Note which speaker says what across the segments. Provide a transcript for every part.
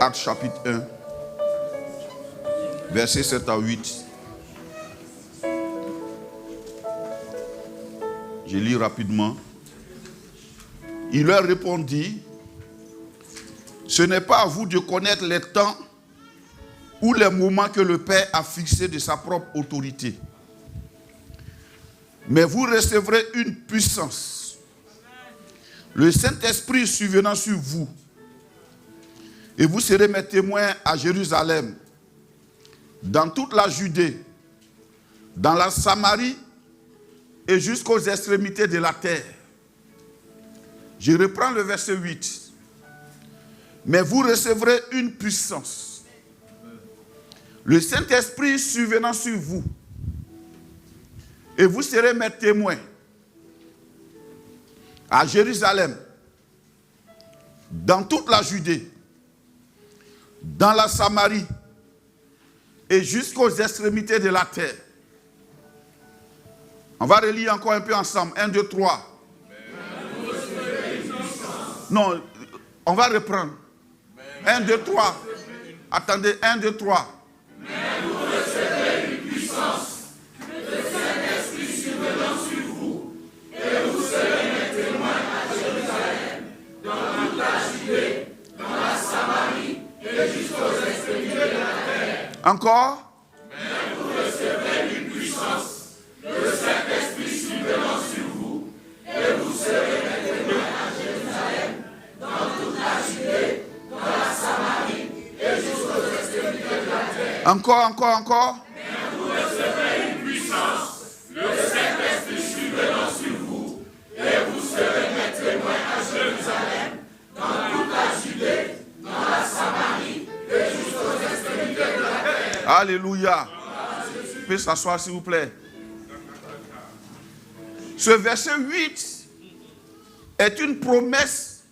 Speaker 1: Actes chapitre 1, versets 7 à 8. Je lis rapidement. Il leur répondit, ce n'est pas à vous de connaître les temps ou les moments que le Père a fixés de sa propre autorité. Mais vous recevrez une puissance. Le Saint-Esprit survenant sur vous. Et vous serez mes témoins à Jérusalem, dans toute la Judée, dans la Samarie et jusqu'aux extrémités de la terre. Je reprends le verset 8. Mais vous recevrez une puissance. Le Saint-Esprit survenant sur vous. Et vous serez mes témoins à Jérusalem, dans toute la Judée, dans la Samarie et jusqu'aux extrémités de la terre. On va relire encore un peu ensemble. 1, 2, 3. Non, on va reprendre. 1, 2, 3. Attendez, 1, 2, 3.
Speaker 2: Mais vous recevrez une puissance, le Saint-Esprit survenant sur vous, et vous serez mes témoins à Jérusalem, dans toute la Judée, dans la Samarie et jusqu'aux extrémités de la terre.
Speaker 1: Encore.
Speaker 2: Mais vous recevrez une puissance, le Saint-Esprit survenant sur vous, et vous serez mes témoins à Jérusalem, dans toute la Judée, dans la Samarie et jusqu'aux extrémités de la terre.
Speaker 1: Encore.
Speaker 2: Mais vous recevrez une puissance, le Saint-Esprit survenant sur vous, et vous serez mes témoins à Jérusalem, dans toute la Judée, dans la Samarie et jusqu'aux extrémités de la terre.
Speaker 1: Alléluia. Vous pouvez s'asseoir s'il vous plaît. Ce verset 8 est une promesse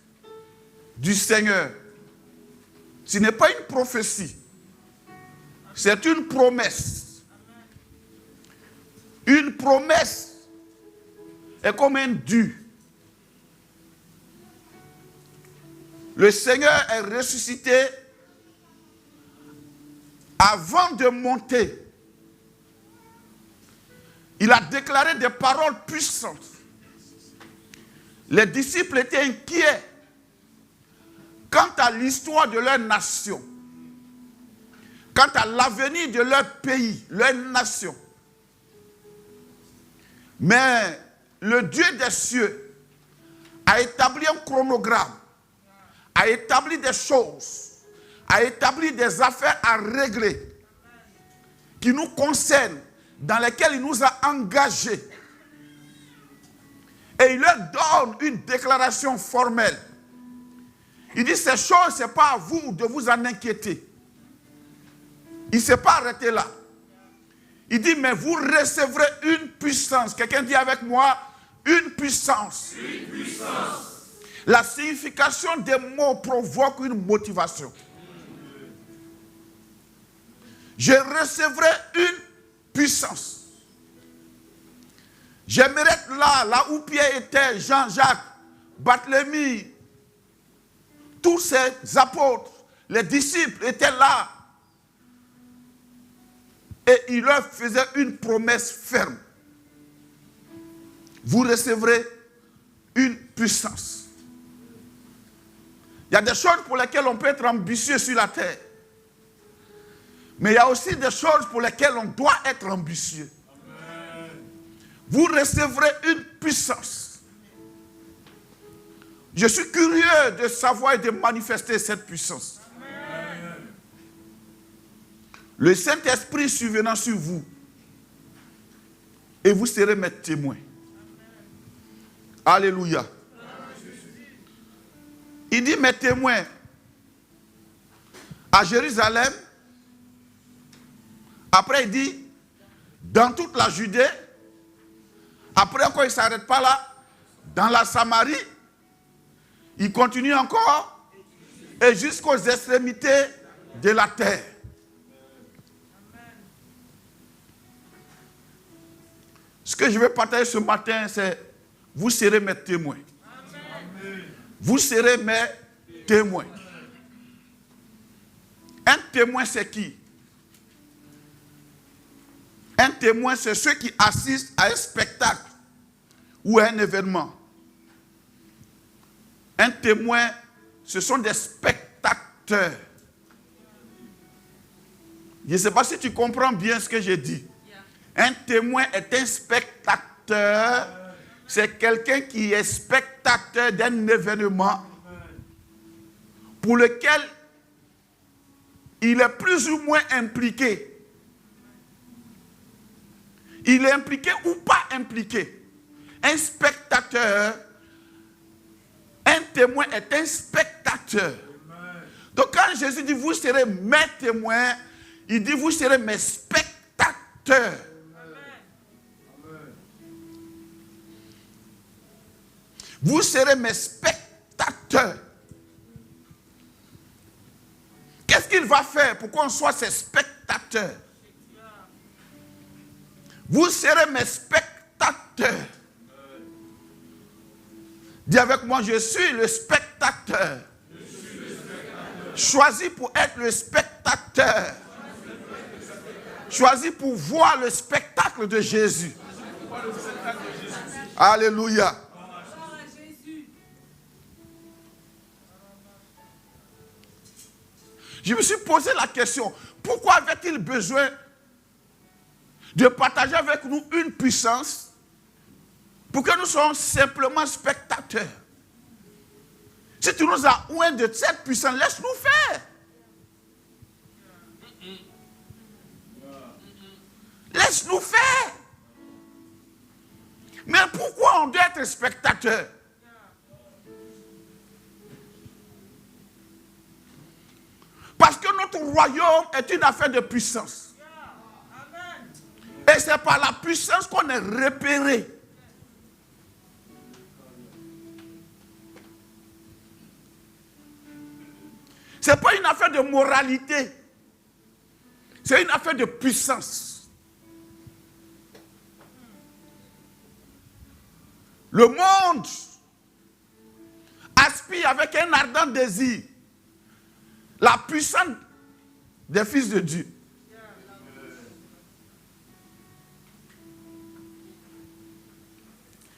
Speaker 1: du Seigneur. Ce n'est pas une prophétie. C'est une promesse. Une promesse est comme un dû. Le Seigneur est ressuscité avant de monter. Il a déclaré des paroles puissantes. Les disciples étaient inquiets quant à l'histoire de leur nation, quant à l'avenir de leur pays, leur nation. Mais le Dieu des cieux a établi un chronogramme, a établi des choses, a établi des affaires à régler qui nous concernent, dans lesquelles il nous a engagés. Et il leur donne une déclaration formelle. Il dit, ces choses, ce n'est pas à vous de vous en inquiéter. Il ne s'est pas arrêté là. Il dit, mais vous recevrez une puissance. Quelqu'un dit avec moi, une puissance.
Speaker 2: Une puissance.
Speaker 1: La signification des mots provoque une motivation. Je recevrai une puissance. J'aimerais être là où Pierre était, Jean-Jacques, Barthélemy, tous ces apôtres, les disciples étaient là. Et il leur faisait une promesse ferme. Vous recevrez une puissance. Il y a des choses pour lesquelles on peut être ambitieux sur la terre. Mais il y a aussi des choses pour lesquelles on doit être ambitieux. Amen. Vous recevrez une puissance. Je suis curieux de savoir et de manifester cette puissance. Amen. Le Saint-Esprit survenant sur vous, et vous serez mes témoins. Amen. Alléluia. Amen. Il dit mes témoins à Jérusalem. Après, il dit, dans toute la Judée. Après encore, il ne s'arrête pas là. Dans la Samarie. Il continue encore. Et jusqu'aux extrémités de la terre. Ce que je vais partager ce matin, c'est, vous serez mes témoins. Vous serez mes témoins. Un témoin, c'est qui? Un témoin, c'est ceux qui assistent à un spectacle ou à un événement. Un témoin, ce sont des spectateurs. Je ne sais pas si tu comprends bien ce que j'ai dit. Un témoin est un spectateur. C'est quelqu'un qui est spectateur d'un événement pour lequel il est plus ou moins impliqué. Il est impliqué ou pas impliqué. Un spectateur, un témoin est un spectateur. Donc quand Jésus dit vous serez mes témoins, il dit vous serez mes spectateurs. Vous serez mes spectateurs. Qu'est-ce qu'il va faire pour qu'on soit ses spectateurs? Vous serez mes spectateurs. Dis avec moi, je suis le spectateur. Choisi pour être le spectateur. Choisi pour voir le spectacle de Jésus. Alléluia. Je me suis posé la question, pourquoi avait-il besoin de partager avec nous une puissance pour que nous soyons simplement spectateurs? Si tu nous as oint de cette puissance, laisse-nous faire. Laisse-nous faire. Mais pourquoi on doit être spectateur? Parce que notre royaume est une affaire de puissance. Et c'est par la puissance qu'on est repéré. Ce n'est pas une affaire de moralité. C'est une affaire de puissance. Le monde aspire avec un ardent désir la puissance des fils de Dieu.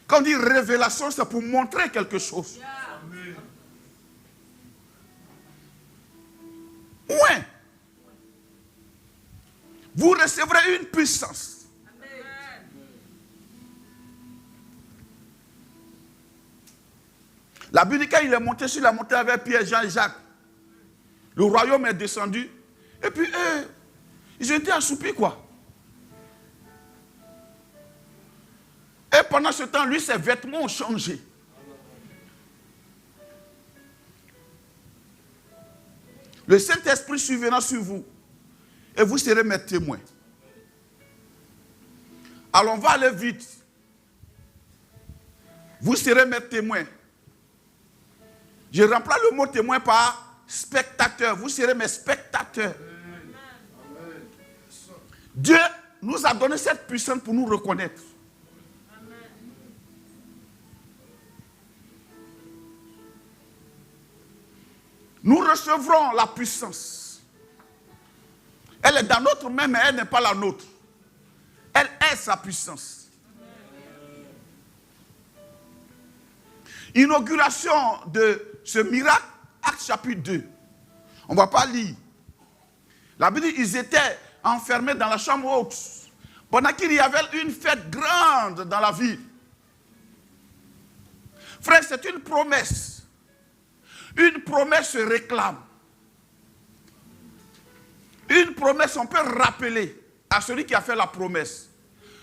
Speaker 1: Quand on dit révélation, c'est pour montrer quelque chose. Ouais. Vous recevrez une puissance. La Bible dit qu'il est monté sur la montagne avec Pierre, Jean et Jacques. Le royaume est descendu. Et puis, ils ont été assoupis, quoi. Et pendant ce temps, lui, ses vêtements ont changé. Le Saint-Esprit surviendra sur vous. Et vous serez mes témoins. Alors, on va aller vite. Vous serez mes témoins. Je remplace le mot témoin par spectateurs. Vous serez mes spectateurs. Dieu nous a donné cette puissance pour nous reconnaître. Nous recevrons la puissance. Elle est dans notre main, mais elle n'est pas la nôtre. Elle est sa puissance. Inauguration de ce miracle, Actes chapitre 2. On ne va pas lire. La Bible dit qu'ils étaient enfermés dans la chambre haute. Pendant qu'il y avait une fête grande dans la ville. Frère, c'est une promesse. Une promesse se réclame. Une promesse, on peut rappeler à celui qui a fait la promesse.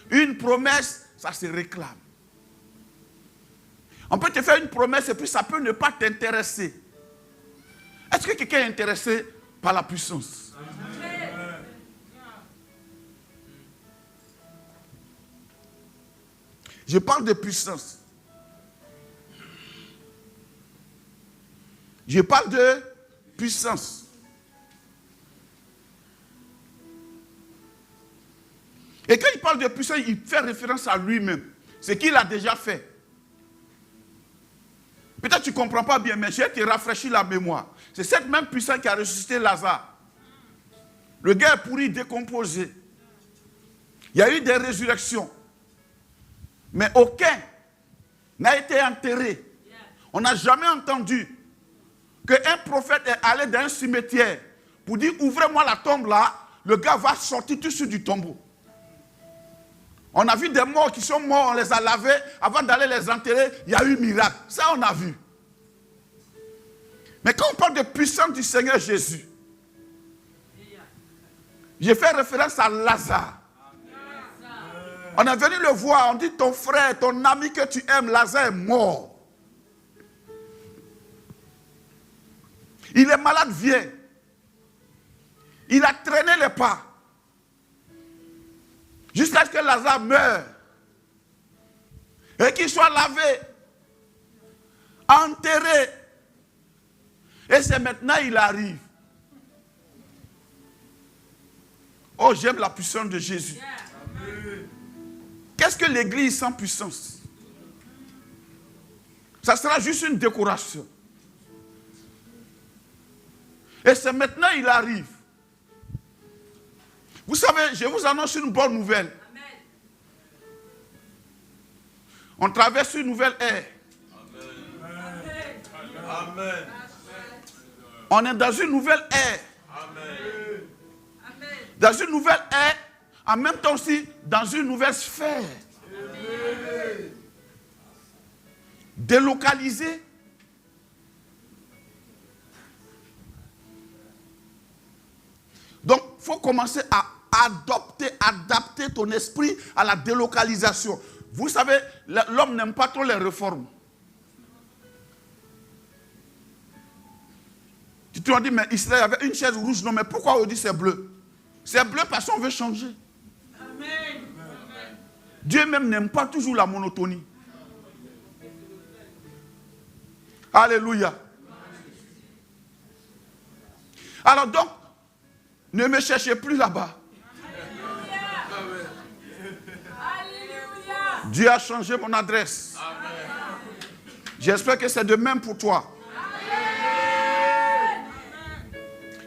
Speaker 1: Une promesse, ça se réclame. On peut te faire une promesse et puis ça peut ne pas t'intéresser. Est-ce que quelqu'un est intéressé par la puissance? Je parle de puissance. Je parle de puissance. Et quand il parle de puissance, il fait référence à lui-même. Ce qu'il a déjà fait. Peut-être que tu ne comprends pas bien, mais je vais te rafraîchir la mémoire. C'est cette même puissance qui a ressuscité Lazare. Le gars est pourri, décomposé. Il y a eu des résurrections. Mais aucun n'a été enterré. On n'a jamais entendu qu'un prophète est allé dans un cimetière pour dire ouvrez-moi la tombe là, le gars va sortir tout de suite du tombeau. On a vu des morts qui sont morts, on les a lavés, avant d'aller les enterrer, il y a eu miracle. Ça on a vu. Mais quand on parle de puissance du Seigneur Jésus, j'ai fait référence à Lazare. On est venu le voir, on dit ton frère, ton ami que tu aimes, Lazare est mort. Il est malade, viens. Il a traîné les pas. Jusqu'à ce que Lazare meure. Et qu'il soit lavé. Enterré. Et c'est maintenant il arrive. Oh, j'aime la puissance de Jésus. Qu'est-ce que l'église sans puissance? Ça sera juste une décoration. Et c'est maintenant il arrive. Vous savez, je vous annonce une bonne nouvelle. On traverse une nouvelle ère.
Speaker 2: Amen.
Speaker 1: On est dans une nouvelle ère.
Speaker 2: Amen.
Speaker 1: Dans une nouvelle ère, en même temps aussi dans une nouvelle sphère.
Speaker 2: Amen.
Speaker 1: Délocalisée. Donc, il faut commencer à adapter ton esprit à la délocalisation. Vous savez, l'homme n'aime pas trop les réformes. Tu te dis, mais Israël avait une chaise rouge, non, mais pourquoi on dit c'est bleu? C'est bleu parce qu'on veut changer.
Speaker 2: Amen.
Speaker 1: Dieu même n'aime pas toujours la monotonie. Alléluia. Alors donc, ne me cherchez plus là-bas.
Speaker 2: Alléluia.
Speaker 1: Dieu a changé mon adresse. J'espère que c'est de même pour toi.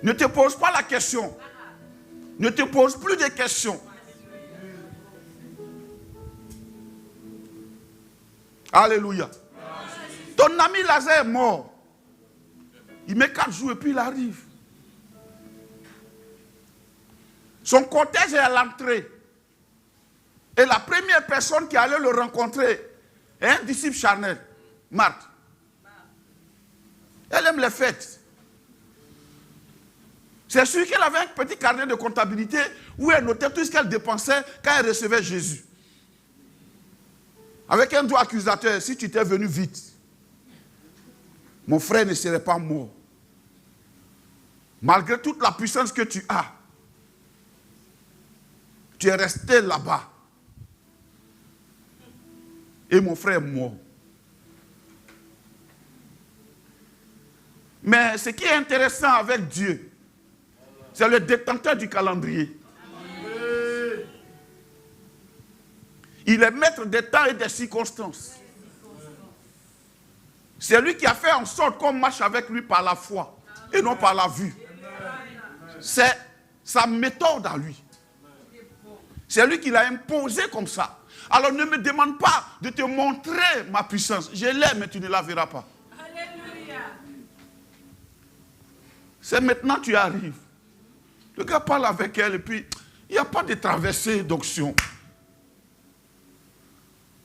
Speaker 1: Ne te pose pas la question. Ne te pose plus de questions. Alléluia. Ton ami Lazare est mort. Il met 4 jours et puis il arrive. Son cortège est à l'entrée. Et la première personne qui allait le rencontrer est un disciple charnel, Marthe. Elle aime les fêtes. C'est sûr qu'elle avait un petit carnet de comptabilité où elle notait tout ce qu'elle dépensait quand elle recevait Jésus. Avec un doigt accusateur, si tu étais venu vite, mon frère ne serait pas mort. Malgré toute la puissance que tu as, tu es resté là-bas. Et mon frère est mort. Mais ce qui est intéressant avec Dieu, c'est le détenteur du calendrier. Il est maître des temps et des circonstances. C'est lui qui a fait en sorte qu'on marche avec lui par la foi et non par la vue. C'est sa méthode à lui. C'est lui qui l'a imposé comme ça. Alors ne me demande pas de te montrer ma puissance. Je l'ai, mais tu ne la verras pas.
Speaker 2: Alléluia.
Speaker 1: C'est maintenant que tu arrives. Le gars parle avec elle et puis il n'y a pas de traversée d'onction.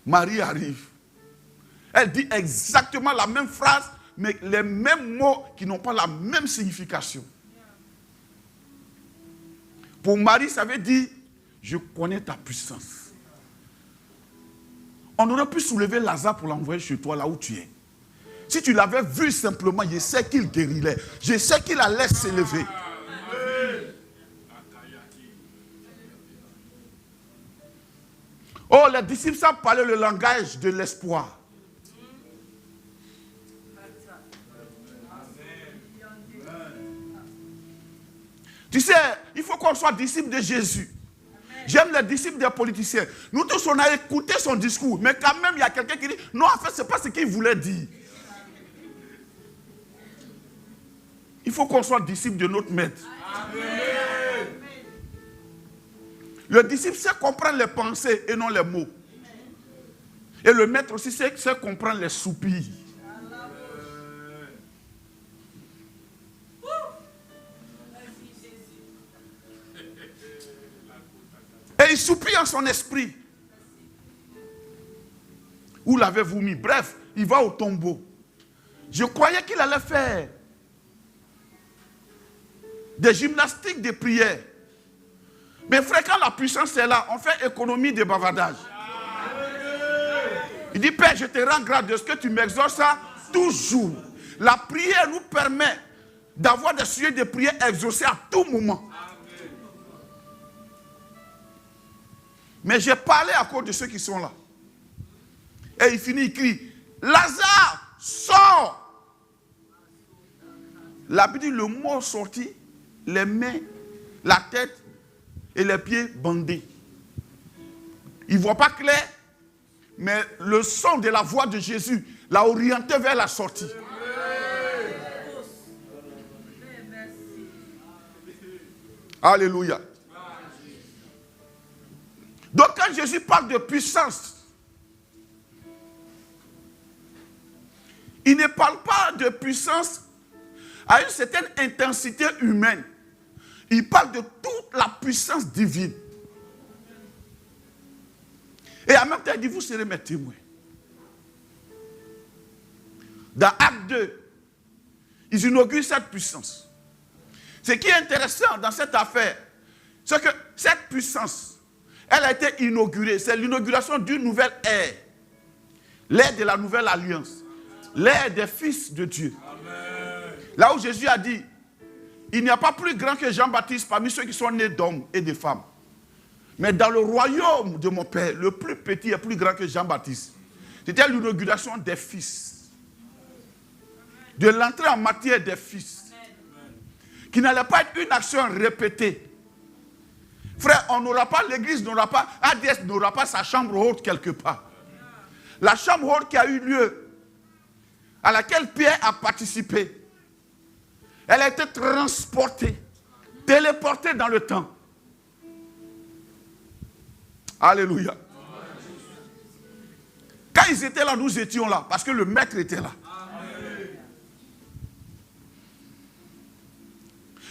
Speaker 1: Marie arrive. Elle dit exactement la même phrase, mais les mêmes mots qui n'ont pas la même signification. Pour Marie, ça veut dire, je connais ta puissance. On aurait pu soulever Lazare pour l'envoyer chez toi, là où tu es. Si tu l'avais vu simplement, je sais qu'il guérirait. Je sais qu'il allait s'élever. Oh, les disciples savent parler le langage de l'espoir. Tu sais, il faut qu'on soit disciple de Jésus. J'aime les disciples des politiciens. Nous tous, on a écouté son discours, mais quand même, il y a quelqu'un qui dit, non, en fait, ce n'est pas ce qu'il voulait dire. Il faut qu'on soit disciple de notre maître.
Speaker 2: Amen.
Speaker 1: Le disciple sait comprendre les pensées et non les mots. Et le maître aussi sait comprendre les soupirs. Et il soupire en son esprit. Où l'avez-vous mis? Bref, il va au tombeau. Je croyais qu'il allait faire des gymnastiques de prière. Mais frère, quand la puissance est là, on fait économie de bavardage. Il dit, Père, je te rends grâce de ce que tu m'exauces toujours. La prière nous permet d'avoir des sujets de prière exaucés à tout moment. Mais j'ai parlé à cause de ceux qui sont là. Et il finit, il crie, Lazare, sors! La Bible dit, le mort sorti, les mains, la tête et les pieds bandés. Il ne voit pas clair, mais le son de la voix de Jésus l'a orienté vers la sortie. Alléluia. Donc quand Jésus parle de puissance, il ne parle pas de puissance à une certaine intensité humaine. Il parle de toute la puissance divine. Et en même temps, il dit, vous serez mes témoins. Dans Acte 2, ils inaugurent cette puissance. Ce qui est intéressant dans cette affaire, c'est que cette puissance, elle a été inaugurée. C'est l'inauguration d'une nouvelle ère. L'ère de la nouvelle alliance. L'ère des fils de Dieu. Amen. Là où Jésus a dit, il n'y a pas plus grand que Jean-Baptiste parmi ceux qui sont nés d'hommes et de femmes. Mais dans le royaume de mon Père, le plus petit est plus grand que Jean-Baptiste. C'était l'inauguration des fils. De l'entrée en matière des fils. Qui n'allait pas être une action répétée. Frère, on n'aura pas, l'église n'aura pas, ADS n'aura pas sa chambre haute quelque part. La chambre haute qui a eu lieu, à laquelle Pierre a participé, elle a été transportée, téléportée dans le temps. Alléluia. Quand ils étaient là, nous étions là, parce que le maître était là.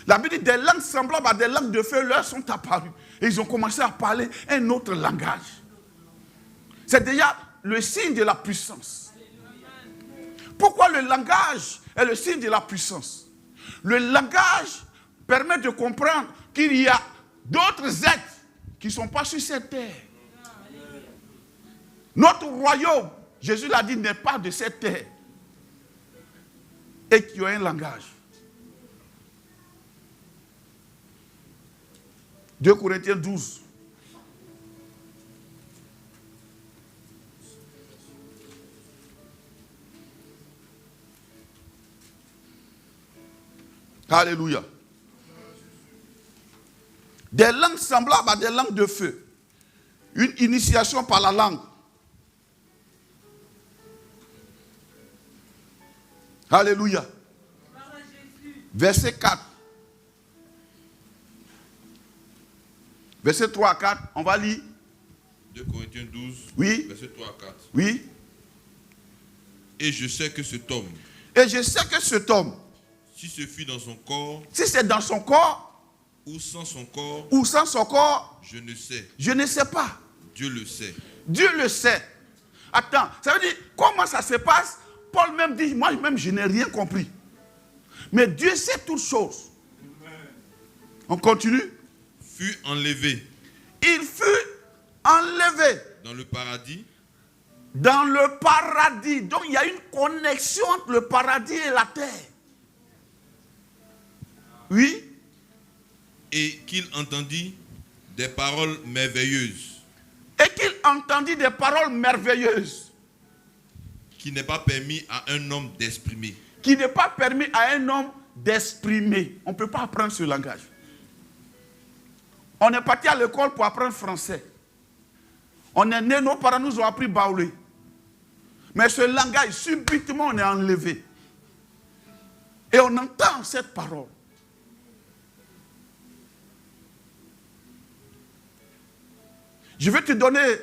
Speaker 1: La Bible dit, des langues semblables à des langues de feu leur sont apparues. Et ils ont commencé à parler un autre langage. C'est déjà le signe de la puissance. Pourquoi le langage est le signe de la puissance? Le langage permet de comprendre qu'il y a d'autres êtres qui ne sont pas sur cette terre. Notre royaume, Jésus l'a dit, n'est pas de cette terre. Et qui ont un langage. 2 Corinthiens 12. Alléluia. Des langues semblables à des langues de feu. Une initiation par la langue. Alléluia. Verset 4. Verset 3 à 4, on va lire.
Speaker 3: 2 Corinthiens 12,
Speaker 1: oui.
Speaker 3: Verset 3 à 4.
Speaker 1: Oui.
Speaker 3: Et je sais que cet homme, si ce fut dans son corps,
Speaker 1: si c'est dans son corps,
Speaker 3: ou sans son corps,
Speaker 1: je
Speaker 3: ne sais.
Speaker 1: Je ne sais pas.
Speaker 3: Dieu le sait.
Speaker 1: Dieu le sait. Attends, ça veut dire, comment ça se passe? Paul même dit, moi-même, je n'ai rien compris. Mais Dieu sait toutes choses. On continue.
Speaker 3: Fut enlevé.
Speaker 1: Il fut enlevé.
Speaker 3: Dans le paradis.
Speaker 1: Dans le paradis. Donc il y a une connexion entre le paradis et la terre. Oui.
Speaker 3: Et qu'il entendit des paroles merveilleuses.
Speaker 1: Et qu'il entendit des paroles merveilleuses.
Speaker 3: Qui n'est pas permis à un homme d'exprimer.
Speaker 1: Qui n'est pas permis à un homme d'exprimer. On ne peut pas apprendre ce langage. On est parti à l'école pour apprendre français. On est né, nos parents nous ont appris baoulé. Mais ce langage, subitement, on est enlevé. Et on entend cette parole. Je vais te donner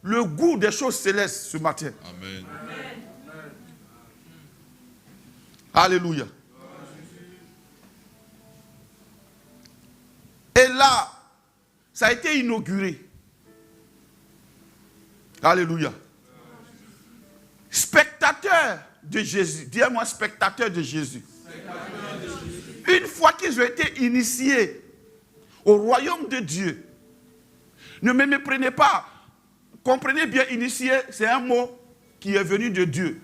Speaker 1: le goût des choses célestes ce matin.
Speaker 3: Amen.
Speaker 1: Alléluia. Et là, ça a été inauguré. Alléluia. Spectateur de Jésus. Dis-moi spectateur de Jésus. Une fois qu'ils ont été initiés au royaume de Dieu, ne me méprenez pas. Comprenez bien, initié, c'est un mot qui est venu de Dieu.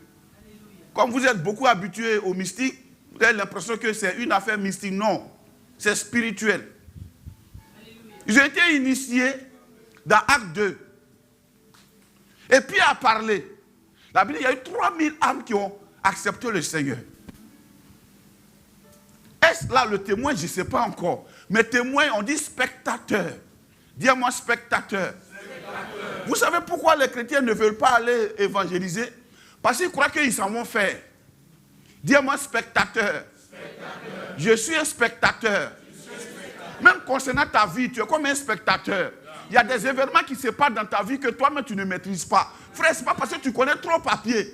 Speaker 1: Comme vous êtes beaucoup habitués au mystique, vous avez l'impression que c'est une affaire mystique. Non, c'est spirituel. Ils ont été initiés dans Acte 2. Et puis à parler. La Bible, il y a eu 3000 âmes qui ont accepté le Seigneur. Est-ce là le témoin? Je ne sais pas encore. Mais témoin, on dit spectateur. Dis-moi spectateur. Vous savez pourquoi les chrétiens ne veulent pas aller évangéliser? Parce qu'ils croient qu'ils s'en vont faire. Dis-moi spectateur. Je suis un spectateur. Même concernant ta vie, tu es comme un spectateur. Il y a des événements qui se passent dans ta vie que toi-même tu ne maîtrises pas. Frère, ce n'est pas parce que tu connais trop papier.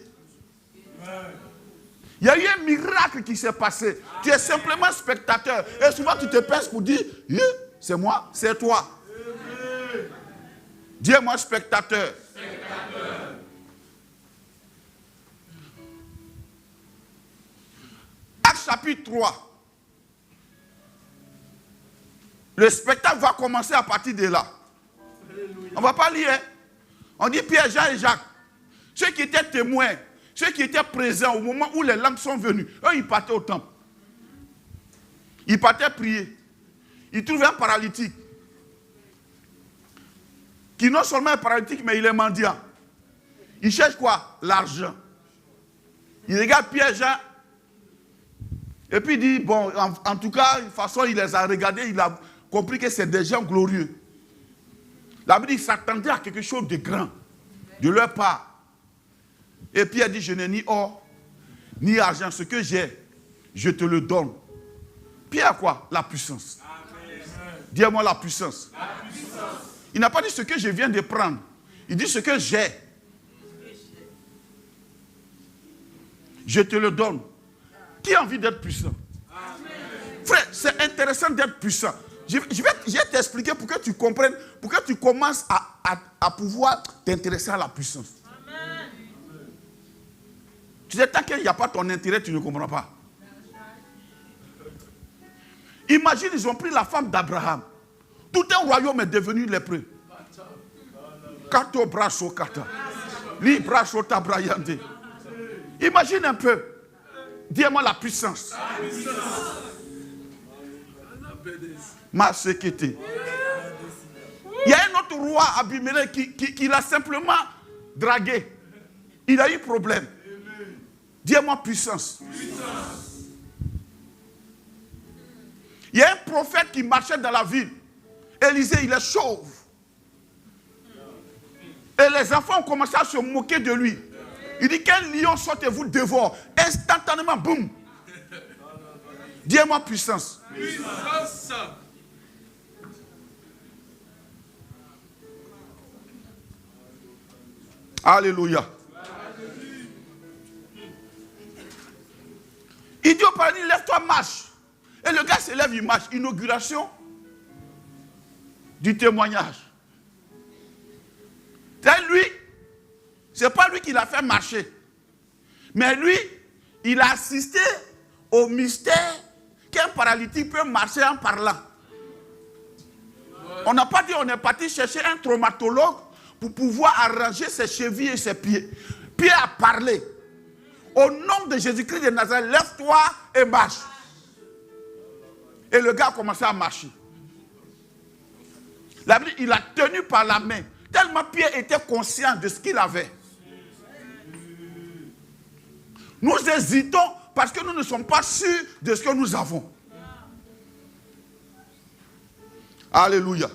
Speaker 1: Il y a eu un miracle qui s'est passé. Tu es simplement spectateur. Et souvent tu te pèses pour dire, c'est moi, c'est toi. Dis-moi spectateur. Acte chapitre 3. Le spectacle va commencer à partir de là. On ne va pas lire. On dit Pierre, Jean et Jacques. Ceux qui étaient témoins, ceux qui étaient présents au moment où les langues sont venues, eux, ils partaient au temple. Ils partaient prier. Ils trouvaient un paralytique. Qui non seulement est paralytique, mais il est mendiant. Il cherche quoi? L'argent. Il regarde Pierre, Jean. Et puis il dit, bon, en tout cas, de toute façon, il les a regardés, il a compris que c'est des gens glorieux. La Bible dit qu'il s'attendait à quelque chose de grand, de leur part. Et Pierre dit, je n'ai ni or, ni argent. Ce que j'ai, je te le donne. Pierre a quoi? La puissance. Dis-moi la puissance. Il n'a pas dit ce que je viens de prendre. Il dit ce que j'ai. Je te le donne. Qui a envie d'être puissant? Frère, c'est intéressant d'être puissant. Je vais t'expliquer pour que tu comprennes, pour que tu commences à pouvoir t'intéresser à la puissance. Amen. Tu sais, tant qu'il n'y a pas ton intérêt, tu ne comprends pas. Imagine, ils ont pris la femme d'Abraham. Tout un royaume est devenu lépreux. Kato brasso kata. Li brasso tabrayande. Imagine un peu. Dis-moi la puissance. Masekete. Il y a un autre roi, Abimelech, qui l'a simplement dragué. Il a eu problème. Dis-moi puissance. Il y a un prophète qui marchait dans la ville. Élisée, il est chauve. Et les enfants ont commencé à se moquer de lui. Il dit, quel lion saute et vous dévore. Instantanément, boum. Dis-moi puissance. Puissance. Alléluia. Il dit au paradis, lève-toi, marche. Et le gars se lève, il marche. Inauguration du témoignage. C'est lui, c'est pas lui qui l'a fait marcher. Mais lui, il a assisté au mystère qu'un paralytique peut marcher en parlant. On n'a pas dit on est parti chercher un traumatologue pour pouvoir arranger ses chevilles et ses pieds. Pierre a parlé. Au nom de Jésus-Christ de Nazareth, lève-toi et marche. Et le gars a commencé à marcher. La Bible, il a tenu par la main. Tellement Pierre était conscient de ce qu'il avait. Nous hésitons parce que nous ne sommes pas sûrs de ce que nous avons. Alléluia.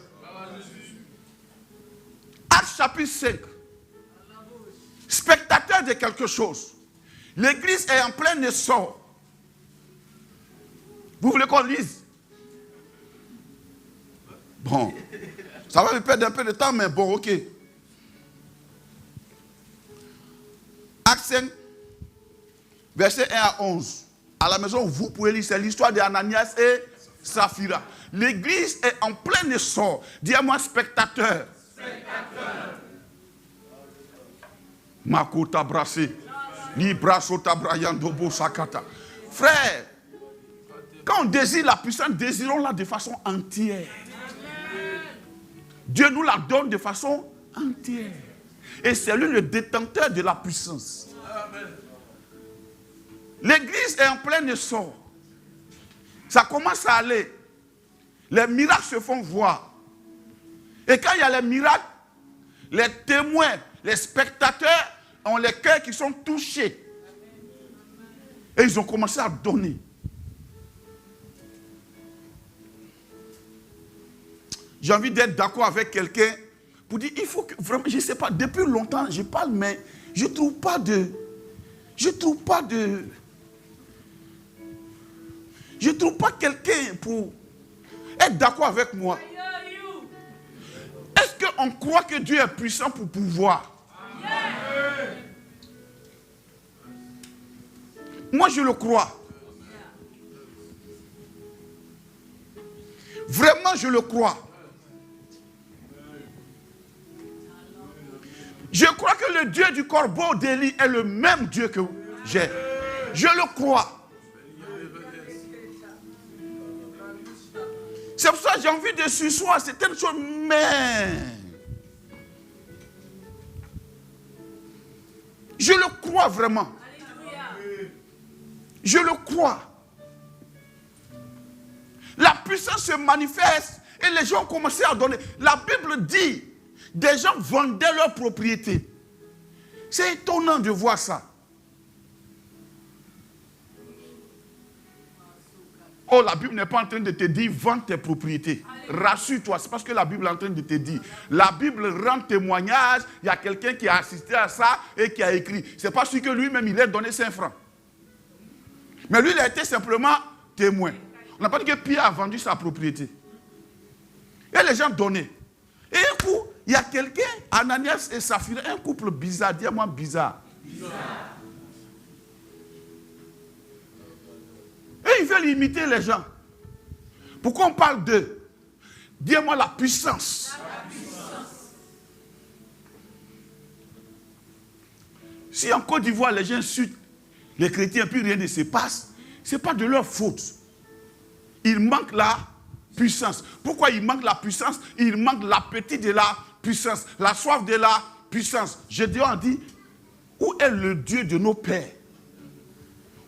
Speaker 1: Acte chapitre 5. Spectateur de quelque chose. L'église est en plein essor. Vous voulez qu'on lise? Bon. Ça va me perdre un peu de temps, mais bon, ok. Acte 5, verset 1 à 11. À la maison, vous pouvez lire, c'est l'histoire d'Ananias et Saphira. L'église est en plein essor. Dis-moi, spectateur. Makota brassé. Libraso tabrayando sakata. Frère, quand on désire la puissance, désirons-la de façon entière. Dieu nous la donne de façon entière. Et c'est lui le détenteur de la puissance. L'église est en plein essor. Ça commence à aller. Les miracles se font voir. Et quand il y a les miracles, les témoins, les spectateurs ont les cœurs qui sont touchés. Et ils ont commencé à donner. J'ai envie d'être d'accord avec quelqu'un pour dire, il faut que, vraiment, je ne sais pas, depuis longtemps, je parle, mais je ne trouve pas de... Je ne trouve pas quelqu'un pour être d'accord avec moi. Est-ce qu'on croit que Dieu est puissant pour pouvoir? Moi, je le crois. Vraiment, je le crois. Je crois que le Dieu du corbeau d'Élie est le même Dieu que j'ai. Je le crois. C'est pour ça que j'ai envie de sursoir certaines choses, mais je le crois vraiment. Je le crois. La puissance se manifeste et les gens ont commencé à donner. La Bible dit, des gens vendaient leurs propriétés. C'est étonnant de voir ça. Oh, la Bible n'est pas en train de te dire, vends tes propriétés. Rassure-toi, c'est parce que la Bible est en train de te dire. La Bible rend témoignage, il y a quelqu'un qui a assisté à ça et qui a écrit. C'est pas sûr que lui-même, il ait donné 5 francs. Mais lui, il a été simplement témoin. On n'a pas dit que Pierre a vendu sa propriété. Et les gens donnaient. Et un coup, il y a quelqu'un, Ananias et Saphira, un couple bizarre, dis-moi bizarre. Et ils veulent imiter les gens. Pourquoi on parle d'eux? Dis-moi la puissance. Si en Côte d'Ivoire, les gens insultent les chrétiens, puis rien ne se passe, ce n'est pas de leur faute. Il manque la puissance. Pourquoi il manque la puissance? Il manque l'appétit de la puissance, la soif de la puissance. Gédéon dit, où est le Dieu de nos pères?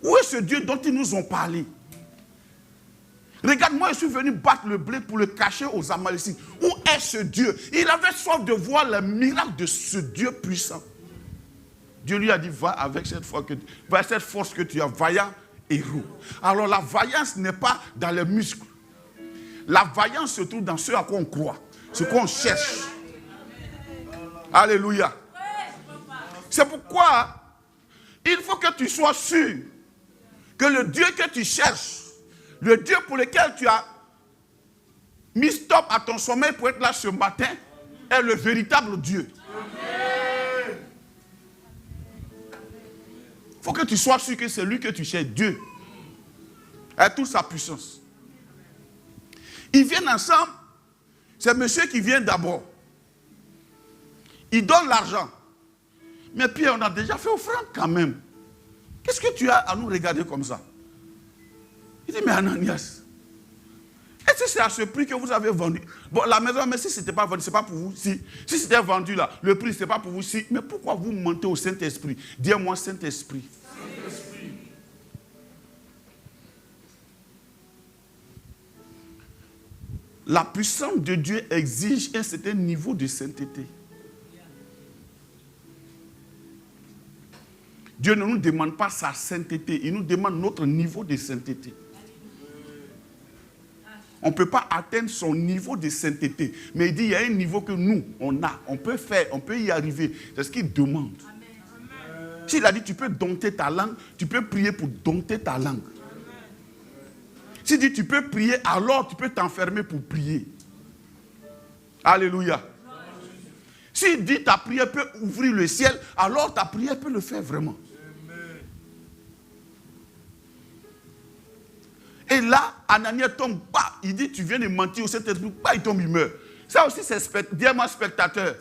Speaker 1: Où est ce Dieu dont ils nous ont parlé? Regarde, moi je suis venu battre le blé pour le cacher aux Amalécites. Où est ce Dieu? Il avait soif de voir le miracle de ce Dieu puissant. Dieu lui a dit, va avec cette force que tu as, vaillant héros. Alors la vaillance n'est pas dans les muscles. La vaillance se trouve dans ce à quoi on croit, ce qu'on cherche. Alléluia. C'est pourquoi il faut que tu sois sûr que le Dieu que tu cherches, le Dieu pour lequel tu as mis stop à ton sommeil pour être là ce matin, est le véritable Dieu. Il faut que tu sois sûr que c'est lui que tu cherches, Dieu, avec toute sa puissance. Ils viennent ensemble, c'est monsieur qui vient d'abord. Il donne l'argent. Mais puis on a déjà fait offrande quand même. Qu'est-ce que tu as à nous regarder comme ça? Il dit, mais Ananias, est-ce que c'est à ce prix que vous avez vendu? Bon, la maison, mais si ce n'était pas vendu, ce n'est pas pour vous. Si c'était vendu là, le prix, ce n'est pas pour vous. Si. Mais pourquoi vous mentez au Saint-Esprit? Dis-moi, Saint-Esprit. La puissance de Dieu exige un certain niveau de sainteté. Dieu ne nous demande pas sa sainteté, il nous demande notre niveau de sainteté. On ne peut pas atteindre son niveau de sainteté. Mais il dit, il y a un niveau que nous, on a. On peut faire, on peut y arriver. C'est ce qu'il demande. S'il a dit, tu peux dompter ta langue, tu peux prier pour dompter ta langue. S'il dit, tu peux prier, alors tu peux t'enfermer pour prier. Alléluia. S'il dit ta prière peut ouvrir le ciel, alors ta prière peut le faire vraiment. Et là, Ananias tombe, bah, il dit tu viens de mentir au Saint-Esprit, bah, il tombe, il meurt. Ça aussi c'est dis-moi spectateur.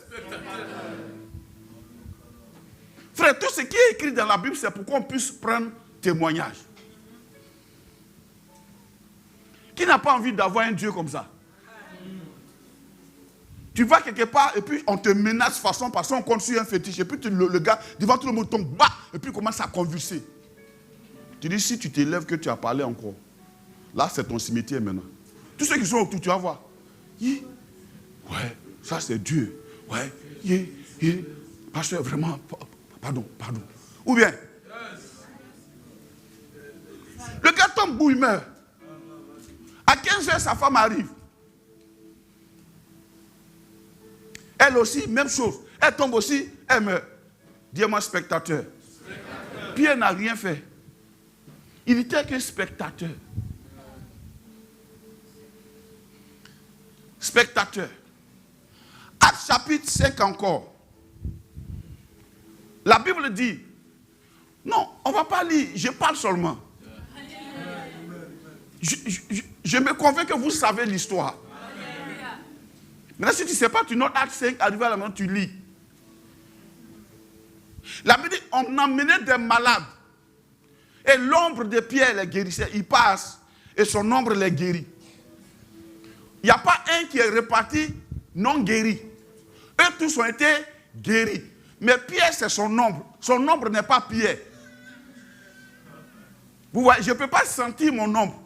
Speaker 1: Frère, tout ce qui est écrit dans la Bible, c'est pour qu'on puisse prendre témoignage. Qui n'a pas envie d'avoir un Dieu comme ça? Tu vas quelque part et puis on te menace façon parce qu'on construit un fétiche. Et puis le gars, devant tout le monde, tombe, bah, et puis il commence à convulser. Tu dis, si tu t'élèves que tu as parlé encore, là c'est ton cimetière maintenant. Tous ceux qui sont autour, tu vas voir. Ouais, ça c'est Dieu. Ouais, pasteur, vraiment, pardon. Ou bien, le gars tombe où il meurt. À 15h, sa femme arrive. Elle aussi, même chose. Elle tombe aussi, elle meurt. Dis-moi spectateur. Pierre n'a rien fait. Il n'était qu'un spectateur. Spectateur. Actes chapitre 5 encore. La Bible dit, non, on ne va pas lire, je parle seulement. Je me convainc que vous savez l'histoire. Maintenant, si tu ne sais pas, tu notes Acte 5, arrivé à la main, tu lis. La Bible dit, on emmenait des malades. Et l'ombre de Pierre les guérissait. Il passe et son ombre les guérit. Il n'y a pas un qui est reparti non guéri. Eux tous ont été guéris. Mais Pierre, c'est son ombre. Son ombre n'est pas Pierre. Vous voyez, je ne peux pas sentir mon ombre.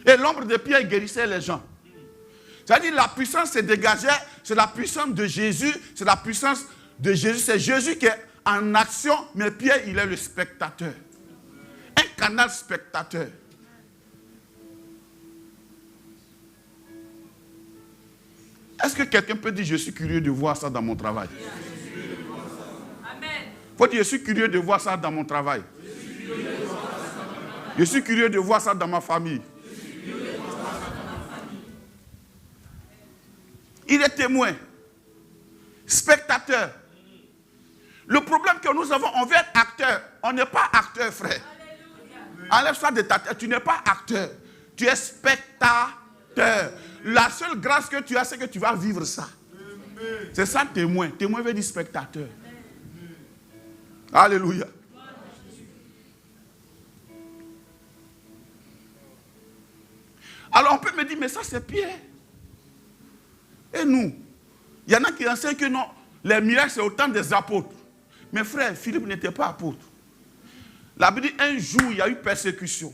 Speaker 1: Et l'ombre de Pierre guérissait les gens. C'est-à-dire la puissance se dégageait, c'est la puissance de Jésus, c'est la puissance de Jésus. C'est Jésus qui est en action, mais Pierre, il est le spectateur. Un canal spectateur. Est-ce que quelqu'un peut dire, je suis curieux de voir ça dans mon travail? Amen. Faut dire, je suis curieux de voir ça dans mon travail. Je suis curieux de voir ça dans ma famille. Il est témoin, spectateur. Le problème que nous avons, on veut être acteur. On n'est pas acteur, frère. Enlève ça de ta tête. Tu n'es pas acteur. Tu es spectateur. La seule grâce que tu as, c'est que tu vas vivre ça. C'est ça, témoin. Témoin veut dire spectateur. Alléluia. Alors on peut me dire, mais ça c'est Pierre. Et nous, il y en a qui enseignent que non, les miracles c'est autant des apôtres. Mais frère, Philippe n'était pas apôtre. La Bible dit, un jour, il y a eu persécution.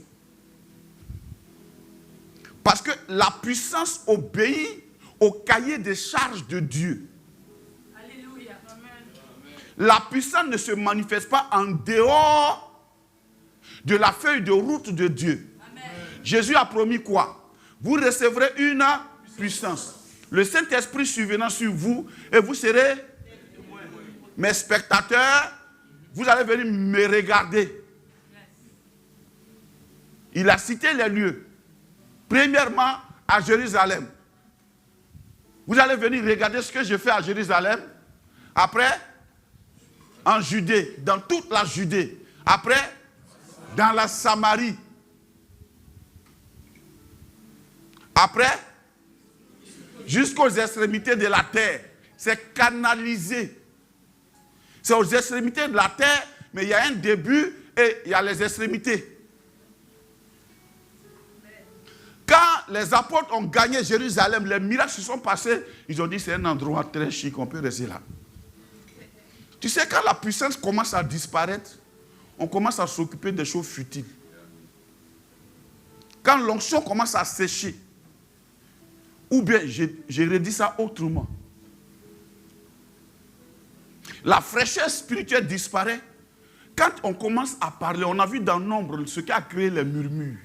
Speaker 1: Parce que la puissance obéit au cahier des charges de Dieu. Alléluia. La puissance ne se manifeste pas en dehors de la feuille de route de Dieu. Amen. Jésus a promis quoi? Vous recevrez une puissance. Le Saint-Esprit survenant sur vous et vous serez mes spectateurs. Vous allez venir me regarder. Il a cité les lieux. Premièrement, à Jérusalem. Vous allez venir regarder ce que je fais à Jérusalem. Après, en Judée, dans toute la Judée. Après, dans la Samarie. Après, jusqu'aux extrémités de la terre. C'est canalisé. C'est aux extrémités de la terre, mais il y a un début et il y a les extrémités. Quand les apôtres ont gagné Jérusalem, les miracles se sont passés, ils ont dit c'est un endroit très chic, on peut rester là. Tu sais, quand la puissance commence à disparaître, on commence à s'occuper des choses futiles. Quand l'onction commence à sécher, ou bien, j'ai redit ça autrement, la fraîcheur spirituelle disparaît. Quand on commence à parler, on a vu dans nombre ce qui a créé les murmures.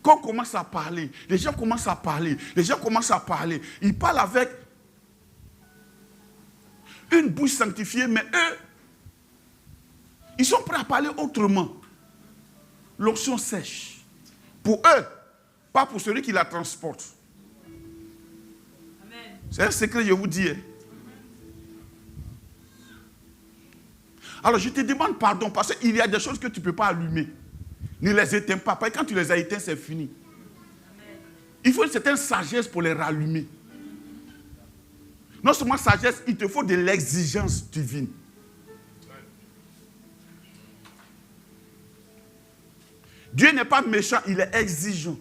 Speaker 1: Quand on commence à parler, les gens commencent à parler, ils parlent avec une bouche sanctifiée, mais eux, ils sont prêts à parler autrement. L'onction sèche. Pour eux, pas pour celui qui la transporte. C'est un secret, je vous dis. Alors je te demande pardon parce qu'il y a des choses que tu ne peux pas allumer. Ne les éteins pas. Parce que quand tu les as éteints, c'est fini. Il faut une certaine sagesse pour les rallumer. Non seulement sagesse, il te faut de l'exigence divine. Dieu n'est pas méchant, il est exigeant.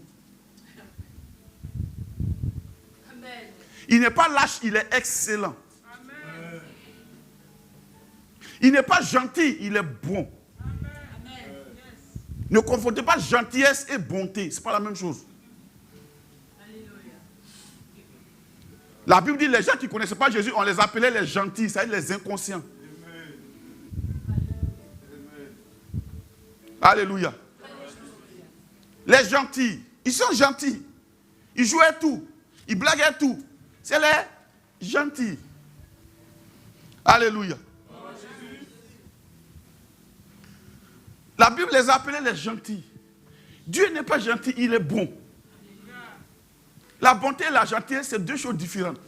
Speaker 1: Il n'est pas lâche, il est excellent. Amen. Il n'est pas gentil, il est bon. Amen. Ne confondez pas gentillesse et bonté, ce n'est pas la même chose. Alléluia. La Bible dit les gens qui ne connaissaient pas Jésus, on les appelait les gentils, c'est-à-dire les inconscients. Amen. Alléluia. Les gentils, ils sont gentils. Ils jouaient tout, ils blaguaient tout. C'est les gentils. Alléluia. La Bible les appelait les gentils. Dieu n'est pas gentil, il est bon. La bonté et la gentillesse, c'est deux choses différentes.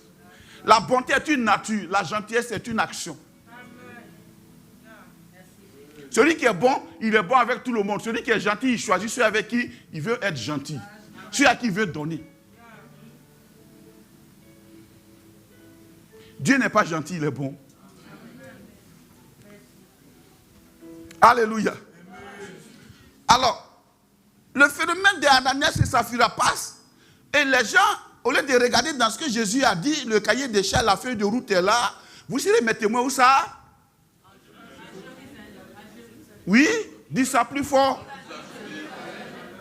Speaker 1: La bonté est une nature, la gentillesse est une action. Celui qui est bon, il est bon avec tout le monde. Celui qui est gentil, il choisit ceux avec qui il veut être gentil. Ceux à qui il veut donner. Dieu n'est pas gentil, il est bon. Alléluia. Alors, le phénomène d'Ananias et Saphira passe et les gens, au lieu de regarder dans ce que Jésus a dit, le cahier des charges, la feuille de route est là, vous serez mes témoins où ça? Oui, dis ça plus fort.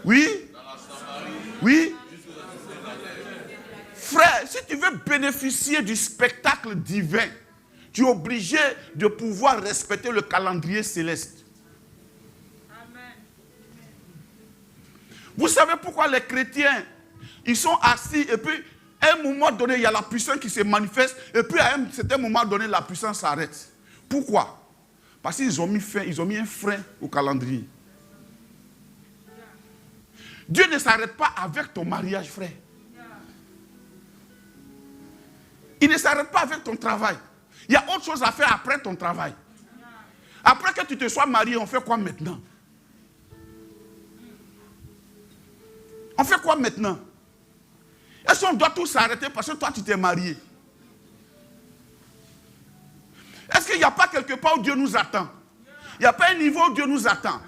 Speaker 1: Oui, oui. Frère, si tu veux bénéficier du spectacle divin, tu es obligé de pouvoir respecter le calendrier céleste. Amen. Vous savez pourquoi les chrétiens, ils sont assis et puis à un moment donné, il y a la puissance qui se manifeste et puis à un certain moment donné, la puissance s'arrête. Pourquoi? Parce qu'ils ont mis un frein au calendrier. Dieu ne s'arrête pas avec ton mariage, frère. Il ne s'arrête pas avec ton travail. Il y a autre chose à faire après ton travail. Après que tu te sois marié, on fait quoi maintenant? On fait quoi maintenant? Est-ce qu'on doit tout s'arrêter parce que toi tu t'es marié? Est-ce qu'il n'y a pas quelque part où Dieu nous attend? Il n'y a pas un niveau où Dieu nous attend.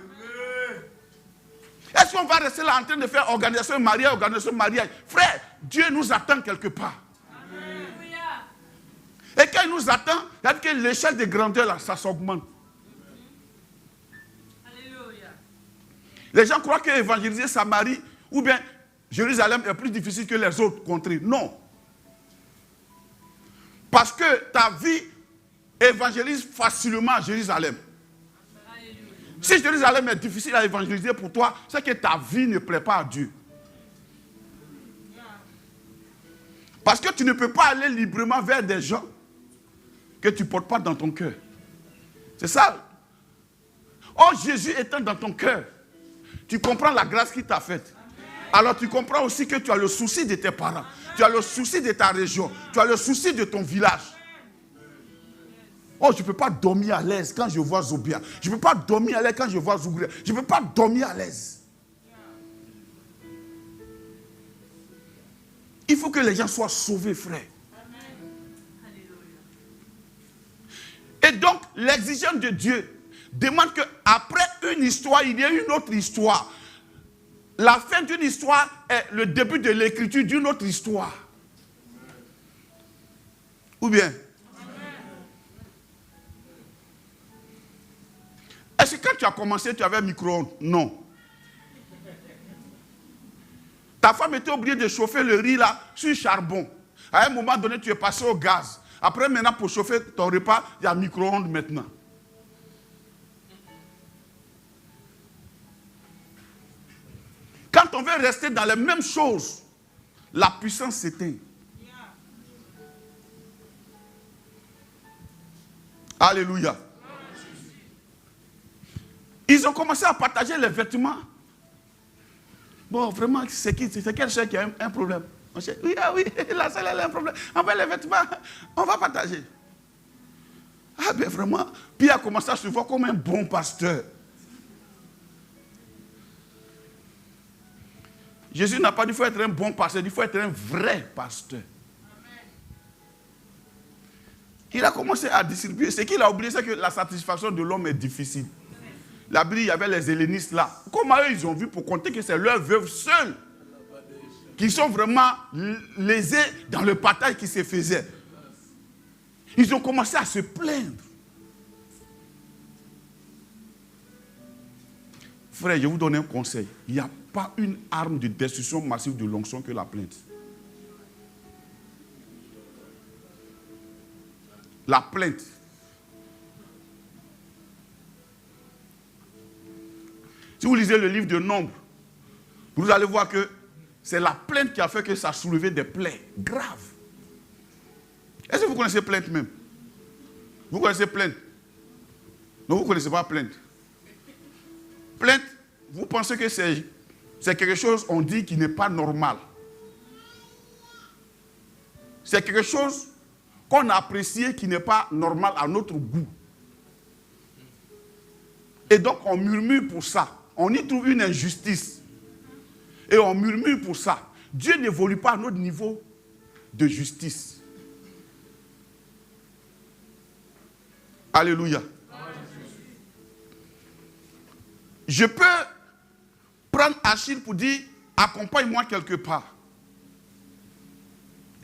Speaker 1: Est-ce qu'on va rester là en train de faire organisation mariage? Frère, Dieu nous attend quelque part. Amen. Et quand il nous attend, il y a que l'échelle de grandeur, là, ça s'augmente. Les gens croient qu'évangéliser Samarie ou bien Jérusalem est plus difficile que les autres contrées. Non. Parce que ta vie évangélise facilement à Jérusalem. Si Jérusalem est difficile à évangéliser pour toi, c'est que ta vie ne plaît pas à Dieu. Parce que tu ne peux pas aller librement vers des gens que tu ne portes pas dans ton cœur. C'est ça. Oh, Jésus étant dans ton cœur, tu comprends la grâce qu'il t'a faite. Alors tu comprends aussi que tu as le souci de tes parents. Tu as le souci de ta région. Tu as le souci de ton village. Oh, je ne peux pas dormir à l'aise quand je vois Zobia. Je ne peux pas dormir à l'aise quand je vois Zougria. Je ne peux pas dormir à l'aise. Il faut que les gens soient sauvés, frère. Et donc, l'exigence de Dieu demande qu'après une histoire, il y ait une autre histoire. La fin d'une histoire est le début de l'écriture d'une autre histoire. Ou bien? Est-ce que quand tu as commencé, tu avais un micro-ondes? Non. Ta femme était obligée de chauffer le riz là sur le charbon. À un moment donné, tu es passé au gaz. Après, maintenant, pour chauffer ton repas, il y a un micro-ondes maintenant. Quand on veut rester dans les mêmes choses, la puissance s'éteint. Alléluia. Ils ont commencé à partager les vêtements. Bon, vraiment, c'est quel chef qui a un problème? Mon cher, oui, ah oui, la salle, elle a un problème. Enfin, les vêtements, on va partager. Ah bien vraiment. Puis il a commencé à se voir comme un bon pasteur. Jésus n'a pas dit qu'il faut être un bon pasteur, il faut être un vrai pasteur. Il a commencé à distribuer. Ce qu'il a oublié, c'est que la satisfaction de l'homme est difficile. La Bible, il y avait les hellénistes là. Comment eux, ils ont vu pour compter que c'est leurs veuves seules qui sont vraiment lésées dans le partage qui se faisait. Ils ont commencé à se plaindre. Frère, je vous donne un conseil. Il n'y a pas une arme de destruction massive de l'onction que la plainte. La plainte. Si vous lisez le livre de Nombre, vous allez voir que c'est la plainte qui a fait que ça a soulevé des plaies graves. Est-ce que vous connaissez plainte même? Vous connaissez plainte? Non, vous ne connaissez pas plainte. Plainte, vous pensez que c'est quelque chose, on dit, qui n'est pas normal. C'est quelque chose qu'on a apprécié qui n'est pas normal à notre goût. Et donc on murmure pour ça. On y trouve une injustice. Et on murmure pour ça. Dieu n'évolue pas à notre niveau de justice. Alléluia. Je peux prendre Achille pour dire, accompagne-moi quelque part.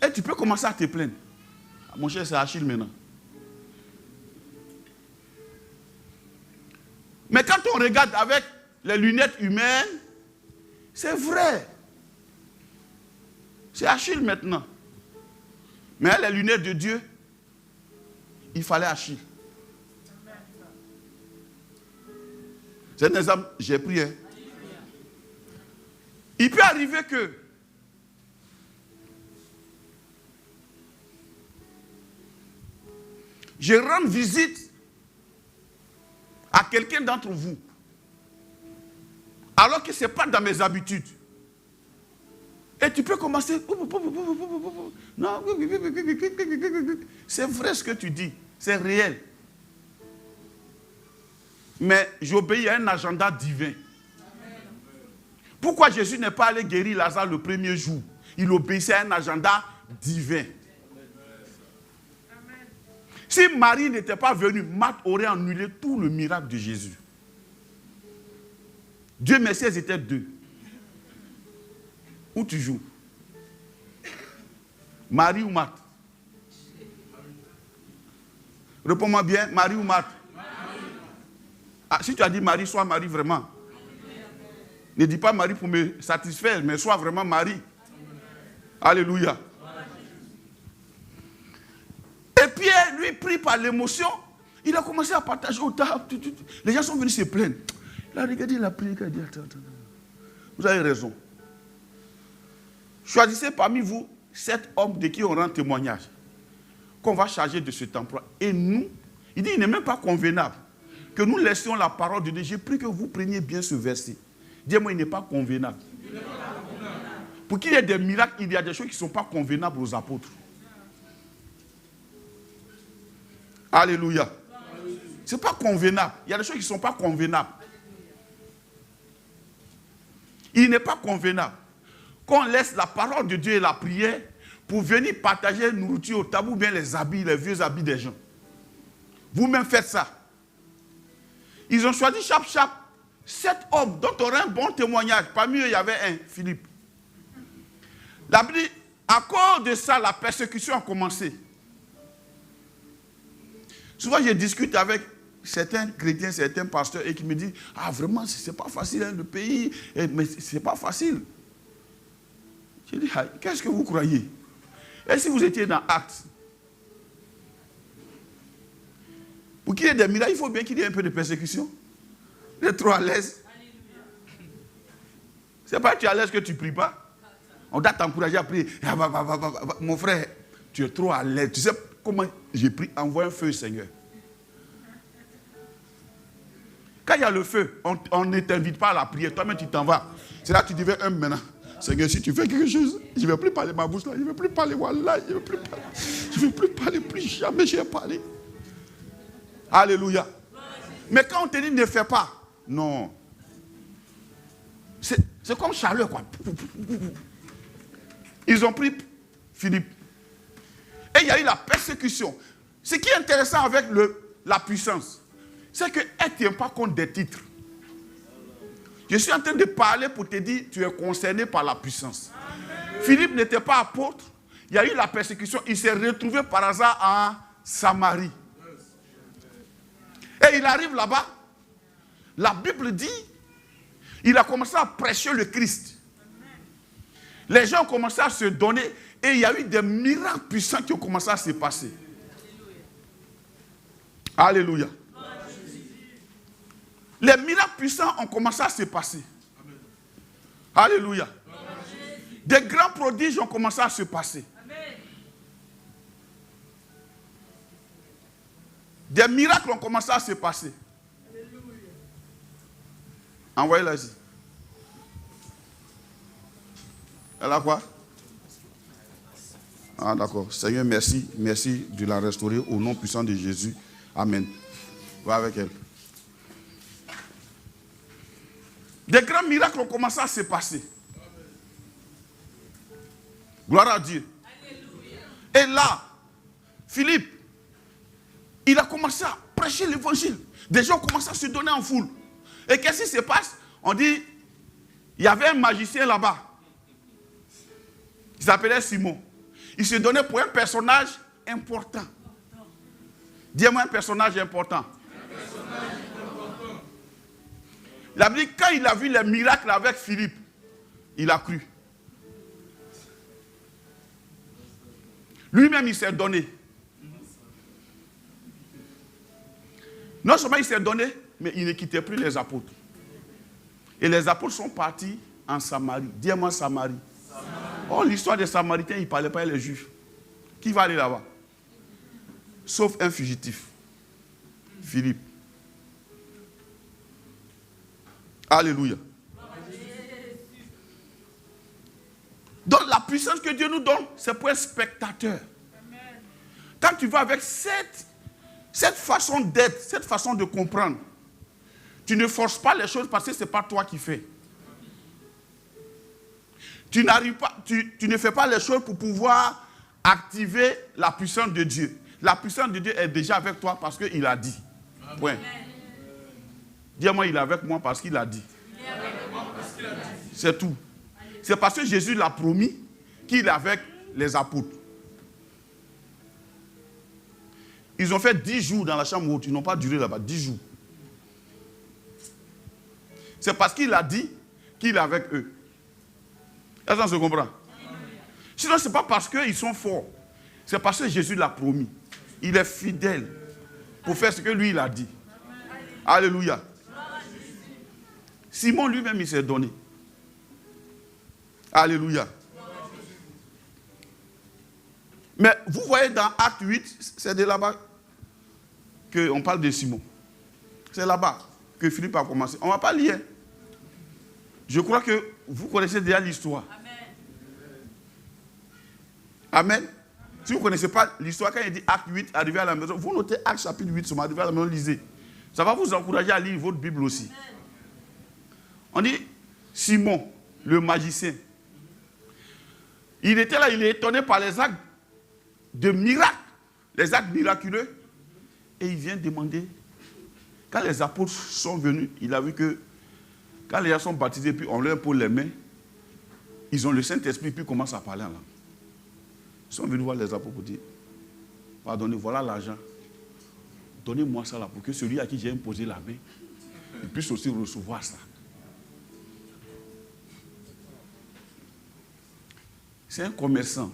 Speaker 1: Et tu peux commencer à te plaindre. Mon cher, c'est Achille maintenant. Mais quand on regarde avec les lunettes humaines, c'est vrai. C'est Achille maintenant. Mais avec les lunettes de Dieu, il fallait Achille. C'est un exemple, j'ai pris. Hein. Il peut arriver que je rende visite à quelqu'un d'entre vous, alors que ce n'est pas dans mes habitudes. Et tu peux commencer. Non, c'est vrai ce que tu dis, c'est réel. Mais j'obéis à un agenda divin. Pourquoi Jésus n'est pas allé guérir Lazare le premier jour? Il obéissait à un agenda divin. Si Marie n'était pas venue, Marthe aurait annulé tout le miracle de Jésus. Dieu merci, elles étaient deux. Où tu joues? Marie ou Marthe? Réponds-moi bien, Marie ou Marthe? Ah, si tu as dit Marie, sois Marie vraiment. Ne dis pas Marie pour me satisfaire, mais sois vraiment Marie. Alléluia. Et Pierre, lui, pris par l'émotion, il a commencé à partager au table. Les gens sont venus se plaindre. Il a regardé, il a prié, il a dit, attends. Vous avez raison. Choisissez parmi vous 7 hommes de qui on rend témoignage, qu'on va charger de cet emploi. Et nous, il dit, il n'est même pas convenable que nous laissions la parole de Dieu. J'ai pris que vous preniez bien ce verset. Dis-moi, il n'est pas convenable. Pour qu'il y ait des miracles, il y a des choses qui ne sont pas convenables aux apôtres. Alléluia. Ce n'est pas convenable. Il y a des choses qui ne sont pas convenables. Il n'est pas convenable qu'on laisse la parole de Dieu et la prière pour venir partager nourriture au tabou, ou bien les habits, les vieux habits des gens. Vous-même faites ça. Ils ont choisi chaque 7 hommes dont on aurait un bon témoignage. Parmi eux, il y avait un, Philippe. La Bible dit, à cause de ça, la persécution a commencé. Souvent, je discute avec certains chrétiens, certains pasteurs, et qui me disent, ah vraiment, c'est pas facile, hein, le pays, mais c'est pas facile. Je dis, ah, qu'est-ce que vous croyez? Et si vous étiez dans Actes, pour qu'il y ait des miracles, il faut bien qu'il y ait un peu de persécution. Vous êtes trop à l'aise. C'est pas que tu es à l'aise que tu ne pries pas. On doit t'encourager à prier. Mon frère, tu es trop à l'aise. Tu sais comment j'ai pris? Envoie un feu, Seigneur. Quand il y a le feu, on ne t'invite pas à la prière. Toi-même, tu t'en vas. C'est là que tu deviens un maintenant. Seigneur, si tu fais quelque chose, je ne vais plus parler ma bouche là. Je ne vais plus parler, voilà. Je ne vais plus parler, plus jamais je vais parler. Alléluia. Mais quand on te dit ne fais pas, non. C'est comme chaleur, quoi. Ils ont pris Philippe. Et il y a eu la persécution. Ce qui est intéressant avec la puissance, c'est qu'elle ne tient pas compte des titres. Je suis en train de parler pour te dire, tu es concerné par la puissance. Philippe n'était pas apôtre. Il y a eu la persécution. Il s'est retrouvé par hasard en Samarie. Et il arrive là-bas. La Bible dit, il a commencé à prêcher le Christ. Les gens ont commencé à se donner. Et il y a eu des miracles puissants qui ont commencé à se passer. Alléluia. Les miracles puissants ont commencé à se passer. Alléluia. Des grands prodiges ont commencé à se passer. Des miracles ont commencé à se passer. Envoyez-la ici. Elle a quoi? Ah d'accord. Seigneur, merci. Merci de la restaurer au nom puissant de Jésus. Amen. Va avec elle. Des grands miracles ont commencé à se passer. Gloire à Dieu. Alléluia. Et là, Philippe, il a commencé à prêcher l'évangile. Des gens ont commencé à se donner en foule. Et qu'est-ce qui se passe? On dit, il y avait un magicien là-bas. Il s'appelait Simon. Il se donnait pour un personnage important. Dis-moi un personnage important. Il a dit, quand il a vu les miracles avec Philippe, il a cru. Lui-même, il s'est donné. Non seulement il s'est donné, mais il ne quittait plus les apôtres. Et les apôtres sont partis en Samarie. Dis-moi Samarie. Oh, l'histoire des Samaritains, ils ne parlaient pas les Juifs. Qui va aller là-bas? Sauf un fugitif. Philippe. Alléluia. Donc la puissance que Dieu nous donne, c'est pour être spectateur. Quand tu vas avec cette façon d'être, cette façon de comprendre, tu ne forces pas les choses parce que ce n'est pas toi qui fais. Tu ne fais pas les choses pour pouvoir activer la puissance de Dieu. La puissance de Dieu est déjà avec toi parce qu'il a dit. Point. Dis-moi, il est avec moi parce qu'il a dit. C'est tout. C'est parce que Jésus l'a promis qu'il est avec les apôtres. Ils ont fait 10 jours dans la chambre haute. Ils n'ont pas duré là-bas. 10 jours. C'est parce qu'il a dit qu'il est avec eux. Est-ce qu'on se comprend? Sinon, ce n'est pas parce qu'ils sont forts. C'est parce que Jésus l'a promis. Il est fidèle pour faire ce que lui, il a dit. Alléluia. Simon lui-même, il s'est donné. Alléluia. Mais vous voyez dans Acte 8, c'est de là-bas qu'on parle de Simon. C'est là-bas que Philippe a commencé. On ne va pas lire. Je crois que vous connaissez déjà l'histoire. Amen. Si vous ne connaissez pas l'histoire, quand il dit Acte 8, arrivé à la maison, vous notez Acte chapitre 8, arrivé à la maison, lisez. Ça va vous encourager à lire votre Bible aussi. On dit Simon, le magicien. Il était là, il est étonné par les actes de miracles, les actes miraculeux. Et il vient demander, quand les apôtres sont venus, il a vu que quand les gens sont baptisés, puis on leur pose les mains, ils ont le Saint-Esprit, puis ils commencent à parler en langue. Ils sont venus voir les apôtres pour dire, pardonnez, voilà l'argent. Donnez-moi ça là, pour que celui à qui j'ai imposé la main, il puisse aussi recevoir ça. C'est un commerçant.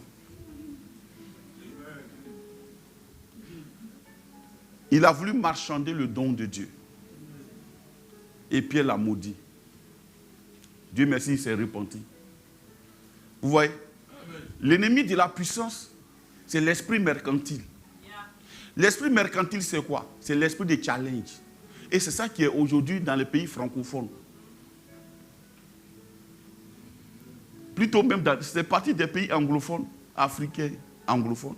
Speaker 1: Il a voulu marchander le don de Dieu. Et Pierre l'a maudit. Dieu merci, il s'est repenti. Vous voyez? L'ennemi de la puissance, c'est l'esprit mercantile. L'esprit mercantile, c'est quoi? C'est l'esprit de challenge. Et c'est ça qui est aujourd'hui dans les pays francophones. plutôt même, c'est parti des pays anglophones, africains, anglophones,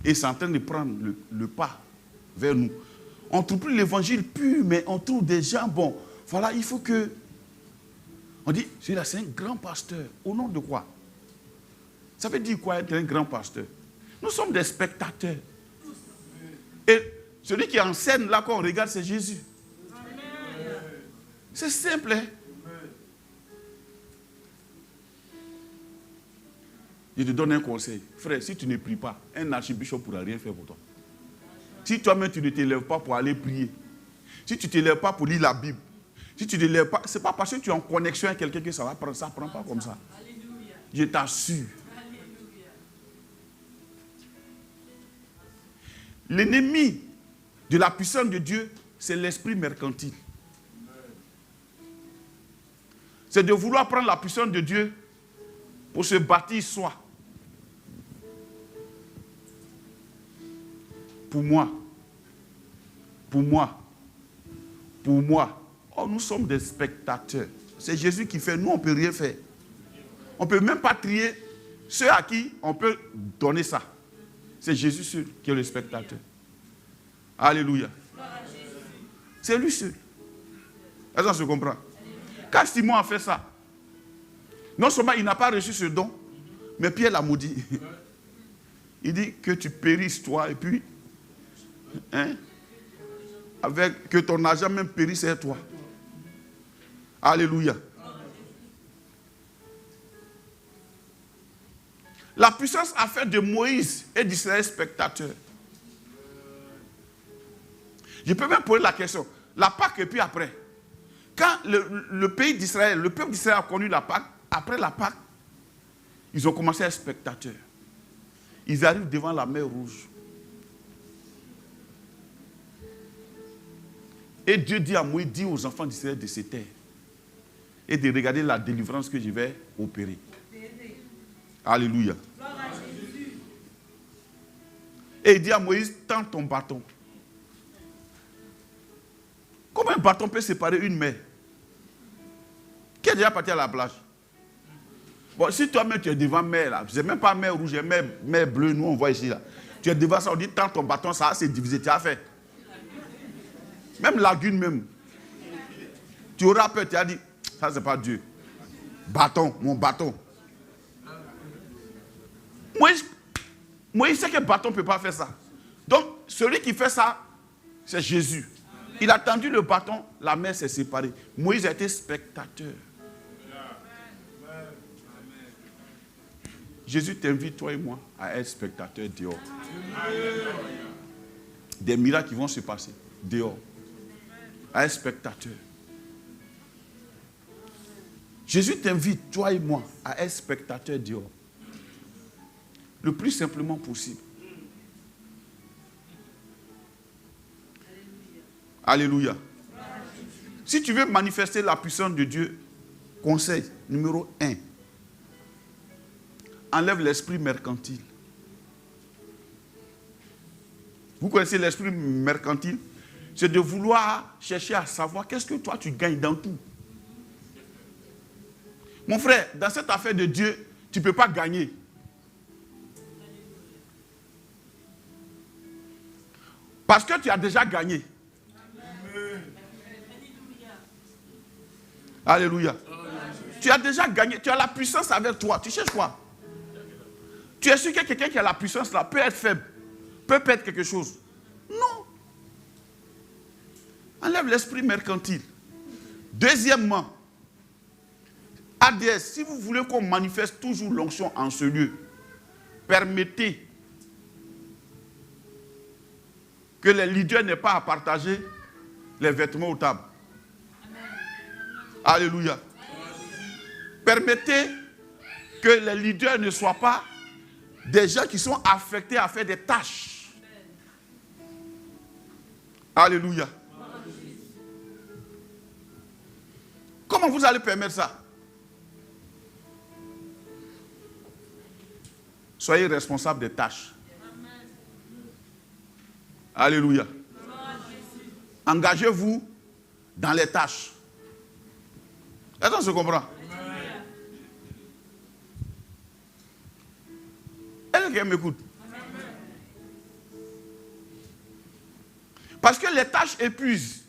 Speaker 1: et c'est en train de prendre le pas vers nous. On ne trouve plus l'évangile pur, mais on trouve des gens, bon, voilà, il faut que... On dit, celui-là, c'est un grand pasteur. Au nom de quoi? Ça veut dire quoi être un grand pasteur? Nous sommes des spectateurs. Et celui qui est en scène, là, quand on regarde, c'est Jésus. C'est simple, hein? Je te donne un conseil. Frère, si tu ne pries pas, un archibishop ne pourra rien faire pour toi. Si toi-même, tu ne te lèves pas pour aller prier, si tu ne te lèves pas pour lire la Bible, si tu ne te lèves pas, ce n'est pas parce que tu es en connexion avec quelqu'un que ça va prendre. Ça ne prend pas comme ça. Je t'assure. L'ennemi de la puissance de Dieu, c'est l'esprit mercantile. C'est de vouloir prendre la puissance de Dieu pour se bâtir soi. Pour moi. Oh, nous sommes des spectateurs. C'est Jésus qui fait. Nous, on ne peut rien faire. On ne peut même pas trier ceux à qui on peut donner ça. C'est Jésus seul qui est le spectateur. Alléluia. C'est lui seul. Est-ce qu'on se comprend? Quand Simon a fait ça, non seulement il n'a pas reçu ce don, mais Pierre l'a maudit. Il dit que tu périsses toi et puis, hein, avec que ton argent même périsse à toi. Alléluia. La puissance a fait de Moïse et d'Israël spectateurs. Je peux même poser la question. La Pâque et puis après. Quand le pays d'Israël, le peuple d'Israël a connu la Pâque, après la Pâque, ils ont commencé à être spectateurs. Ils arrivent devant la mer Rouge. Et Dieu dit à Moïse, dis aux enfants d'Israël de se taire et de regarder la délivrance que je vais opérer. Alléluia. Et il dit à Moïse, tends ton bâton. Comment un bâton peut séparer une mer? Qui est déjà parti à la plage? Bon, si toi-même tu es devant mer, là, c'est même pas mer rouge, c'est mer bleue, nous on voit ici, là. Tu es devant ça, on dit, tends ton bâton, ça c'est divisé, tu as fait. Même lagune même. Tu auras peur, tu as dit, ça c'est pas Dieu. Bâton, mon bâton. Moïse sait que le bâton ne peut pas faire ça. Donc, celui qui fait ça, c'est Jésus. Il a tendu le bâton, la mer s'est séparée. Moïse a été spectateur. Jésus t'invite, toi et moi, à être spectateur dehors. Des miracles qui vont se passer dehors. À être spectateur. Jésus t'invite, toi et moi, à être spectateur dehors. Le plus simplement possible. Alléluia. Si tu veux manifester la puissance de Dieu, conseil numéro 1. Enlève l'esprit mercantile. Vous connaissez l'esprit mercantile? C'est de vouloir chercher à savoir qu'est-ce que toi tu gagnes dans tout. Mon frère, dans cette affaire de Dieu, tu ne peux pas gagner. Parce que tu as déjà gagné. Alléluia. Tu as déjà gagné. Tu as la puissance avec toi. Tu cherches quoi? Tu es sûr que quelqu'un qui a la puissance là peut être faible, peut perdre quelque chose? Non. Enlève l'esprit mercantile. Deuxièmement, ADS, si vous voulez qu'on manifeste toujours l'onction en ce lieu, permettez que les leaders n'aient pas à partager les vêtements aux tables. Alléluia. Permettez que les leaders ne soient pas des gens qui sont affectés à faire des tâches. Alléluia. Comment vous allez permettre ça? Soyez responsables des tâches. Alléluia. Engagez-vous dans les tâches. Est-ce qu'on se comprend? quelqu'un m'écoute? Parce que les tâches épuisent.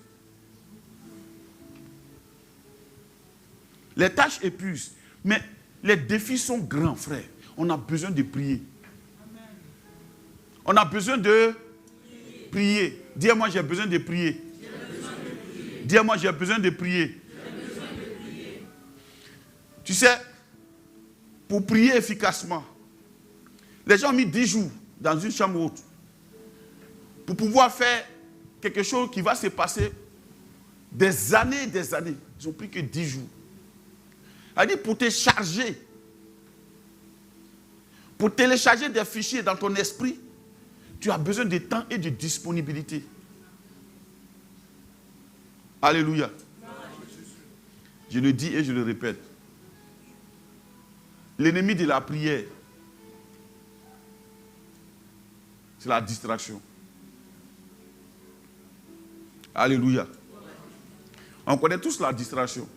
Speaker 1: Les tâches épuisent. Mais les défis sont grands, frère. On a besoin de prier. On a besoin de prier. Dis-moi, j'ai besoin de prier. Dis-moi, j'ai besoin de prier. Tu sais, pour prier efficacement, les gens ont mis 10 jours dans une chambre haute pour pouvoir faire quelque chose qui va se passer des années et des années. Ils n'ont pris que 10 jours. C'est-à-dire pour te charger, pour télécharger des fichiers dans ton esprit, tu as besoin de temps et de disponibilité. Alléluia. Je le dis et je le répète. L'ennemi de la prière, c'est la distraction. Alléluia. On connaît tous la distraction.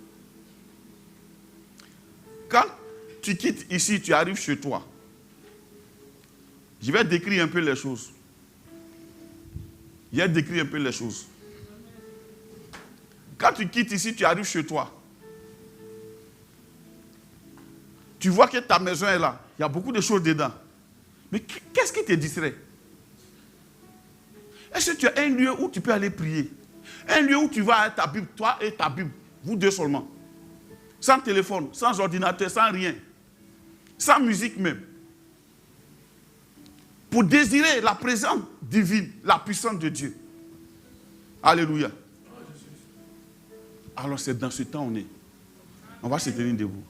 Speaker 1: Quand tu quittes ici, tu arrives chez toi. Je vais décrire un peu les choses. Quand tu quittes ici, tu arrives chez toi. Tu vois que ta maison est là. Il y a beaucoup de choses dedans. Mais qu'est-ce qui te distrait? Est-ce que tu as un lieu où tu peux aller prier? Un lieu où tu vas avec ta Bible, toi et ta Bible, vous deux seulement. Sans téléphone, sans ordinateur, sans rien. Sans musique même. Pour désirer la présence divine, la puissance de Dieu. Alléluia. Alors c'est dans ce temps on est. On va se tenir debout.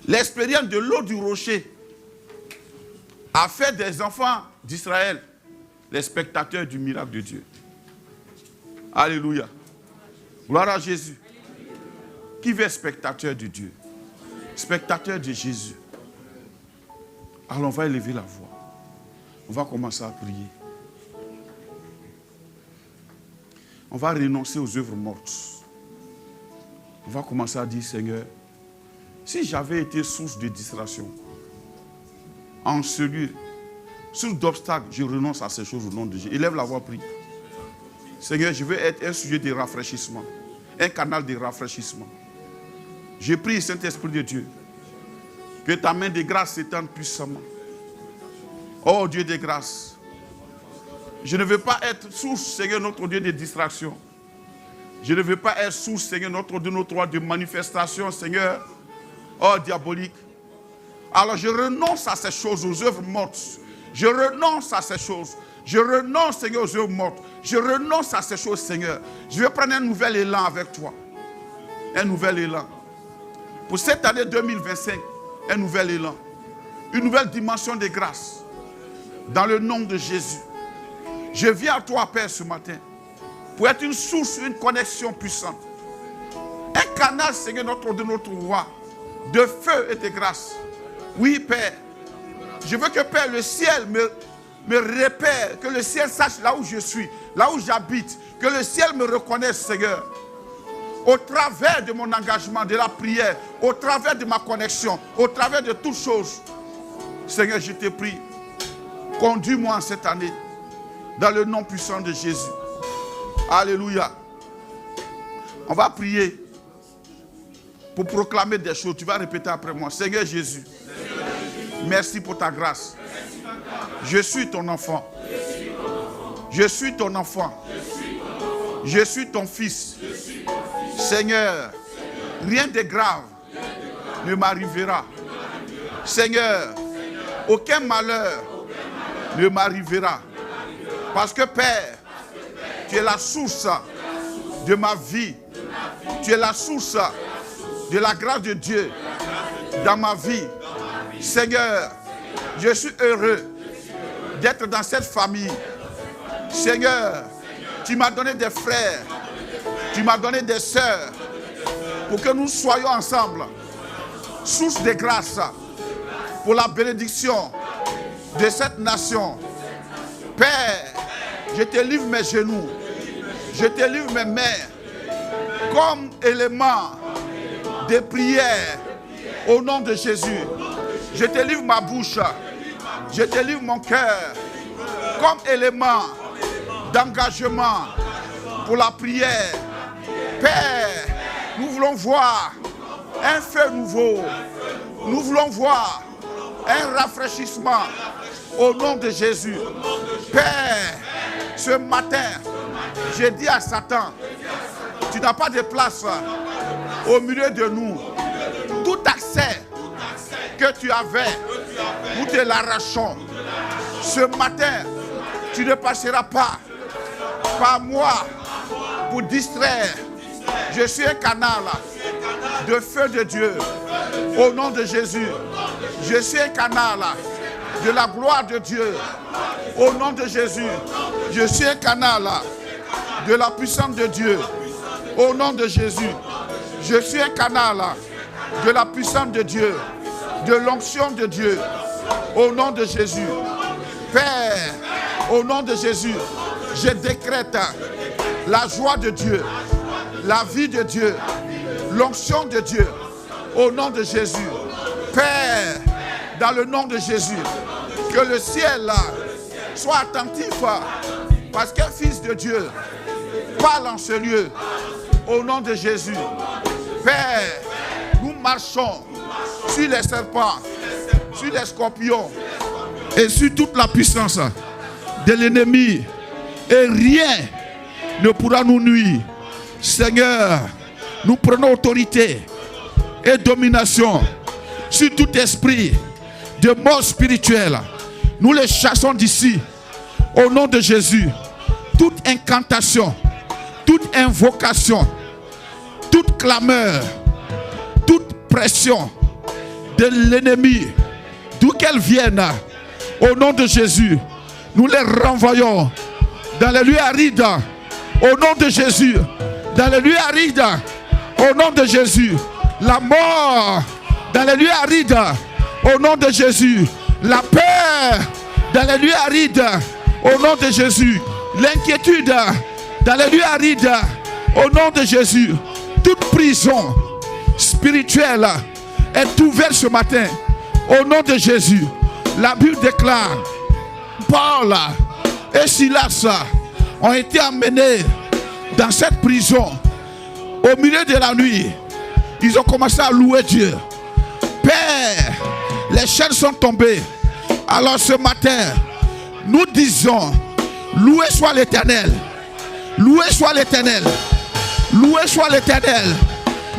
Speaker 1: L'expérience de l'eau du rocher a fait des enfants d'Israël les spectateurs du miracle de Dieu. Alléluia. Gloire à Jésus. Qui veut être spectateur de Dieu? Spectateur de Jésus. Alors on va élever la voix. On va commencer à prier. On va renoncer aux œuvres mortes. On va commencer à dire, Seigneur, si j'avais été source de distraction, en ce lieu, source d'obstacle, je renonce à ces choses au nom de Jésus. Élève la voix, prie. Seigneur, je veux être un sujet de rafraîchissement, un canal de rafraîchissement. Je prie, Saint-Esprit de Dieu, que ta main de grâce s'étende puissamment. Oh Dieu de grâce, je ne veux pas être source, Seigneur, notre Dieu de distraction. Je ne veux pas être source, Seigneur, notre Dieu, notre roi de manifestation, Seigneur, oh diabolique. Alors je renonce à ces choses, aux œuvres mortes. Je renonce à ces choses. Je renonce, Seigneur, aux œuvres mortes. Je renonce à ces choses, Seigneur. Je vais prendre un nouvel élan avec toi. Un nouvel élan. Pour cette année 2025, un nouvel élan. Une nouvelle dimension de grâce. Dans le nom de Jésus. Je viens à toi, Père, ce matin. Pour être une source, une connexion puissante. Un canal, Seigneur, de notre roi. De feu et de grâce. Oui, Père. Je veux que, Père, le ciel me repère. Que le ciel sache là où je suis. Là où j'habite. Que le ciel me reconnaisse, Seigneur. Au travers de mon engagement, de la prière. Au travers de ma connexion. Au travers de toutes choses. Seigneur, je te prie. Conduis-moi en cette année. Dans le nom puissant de Jésus. Alléluia. On va prier. Pour proclamer des choses. Tu vas répéter après moi. Seigneur Jésus. Merci pour ta grâce. Je suis ton enfant. Je suis ton enfant. Je suis ton fils. Seigneur, rien de grave ne m'arrivera. Seigneur, aucun malheur ne m'arrivera. Parce que Père, tu es la source de ma vie. Tu es la source de la grâce de Dieu dans ma vie. Seigneur, je suis heureux d'être dans cette famille. Seigneur, tu m'as donné des frères, tu m'as donné des sœurs pour que nous soyons ensemble, source de grâce pour la bénédiction de cette nation. Père, je te livre mes genoux, je te livre mes mains, comme élément de prière au nom de Jésus. Je te livre ma bouche, je te livre mon cœur comme élément d'engagement pour la prière. Père, nous voulons voir un feu nouveau. Nous voulons voir un rafraîchissement au nom de Jésus. Père, ce matin, j'ai dit à Satan, tu n'as pas de place au milieu de nous. Tout accès que tu avais, nous te l'arrachons. Ce matin, tu ne passeras pas par moi pour distraire. Je suis un canal de feu de Dieu. Au nom de Jésus, je suis un canal de la gloire de Dieu. Au nom de Jésus, je suis un canal de la puissance de Dieu. Au nom de Jésus, je suis un canal de la puissance de Dieu, de l'onction de Dieu. Au nom de Jésus, Père, au nom de Jésus, je décrète la joie de Dieu, la vie de Dieu, l'onction de Dieu. Au nom de Jésus, Père, dans le nom de Jésus, que le ciel soit attentif parce qu'un fils de Dieu parle en ce lieu. Au nom de Jésus, Père, nous marchons sur les serpents, sur les scorpions et sur toute la puissance de l'ennemi. Et rien ne pourra nous nuire. Seigneur, nous prenons autorité et domination sur tout esprit de mort spirituelle. Nous les chassons d'ici. Au nom de Jésus, toute incantation, toute invocation, toute clameur, toute pression de l'ennemi, d'où qu'elle vienne, au nom de Jésus, nous les renvoyons dans les lieux arides. Au nom de Jésus, dans les lieux arides, au nom de Jésus, la mort dans les lieux arides, au nom de Jésus, la peur dans les lieux arides, au nom de Jésus, l'inquiétude dans les lieux arides, au nom de Jésus. Toute prison spirituelle est ouverte ce matin, au nom de Jésus. La Bible déclare, Paul et Silas ont été emmenés dans cette prison. Au milieu de la nuit, ils ont commencé à louer Dieu. Père, les chaînes sont tombées. Alors ce matin, nous disons, loué soit l'Éternel. Loué soit l'Éternel. Loué soit l'Éternel.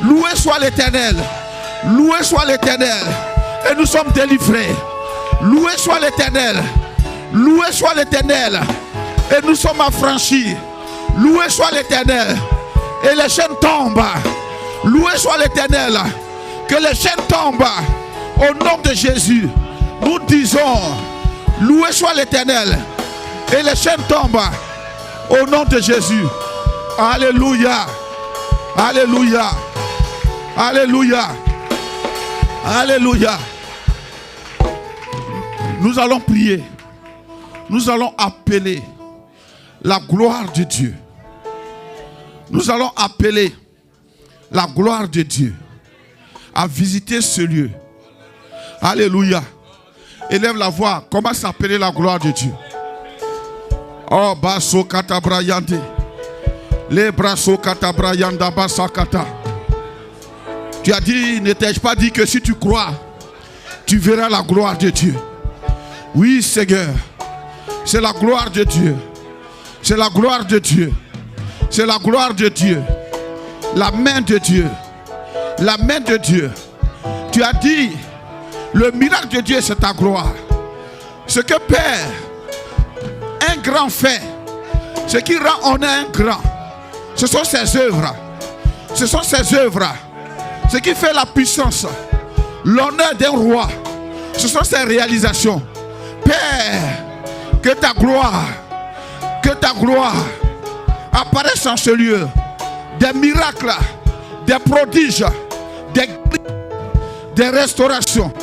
Speaker 1: Loué soit l'Éternel. Loué soit l'Éternel. Et nous sommes délivrés. Loué soit l'Éternel. Loué soit l'Éternel. Et nous sommes affranchis. Loué soit l'Éternel. Et les chaînes tombent. Loué soit l'Éternel. Que les chaînes tombent. Au nom de Jésus. Nous disons, loué soit l'Éternel. Et les chaînes tombent. Au nom de Jésus. Alléluia. Alléluia. Alléluia. Alléluia. Nous allons prier. Nous allons appeler la gloire de Dieu. Nous allons appeler la gloire de Dieu à visiter ce lieu. Alléluia. Élève la voix. Comment s'appeler la gloire de Dieu? Oh, basso katabrayande. Les brasso katabrayanda basakata. Tu as dit, ne t'ai-je pas dit que si tu crois, tu verras la gloire de Dieu? Oui, Seigneur. C'est la gloire de Dieu. C'est la gloire de Dieu. C'est la gloire de Dieu. La main de Dieu. La main de Dieu. Tu as dit, le miracle de Dieu, c'est ta gloire. Ce que Père, un grand fait, ce qui rend honneur un grand, ce sont ses œuvres. Ce sont ses œuvres. Ce qui fait la puissance, l'honneur d'un roi, ce sont ses réalisations. Père, que ta gloire apparaisse en ce lieu. Des miracles, des prodiges, des restaurations.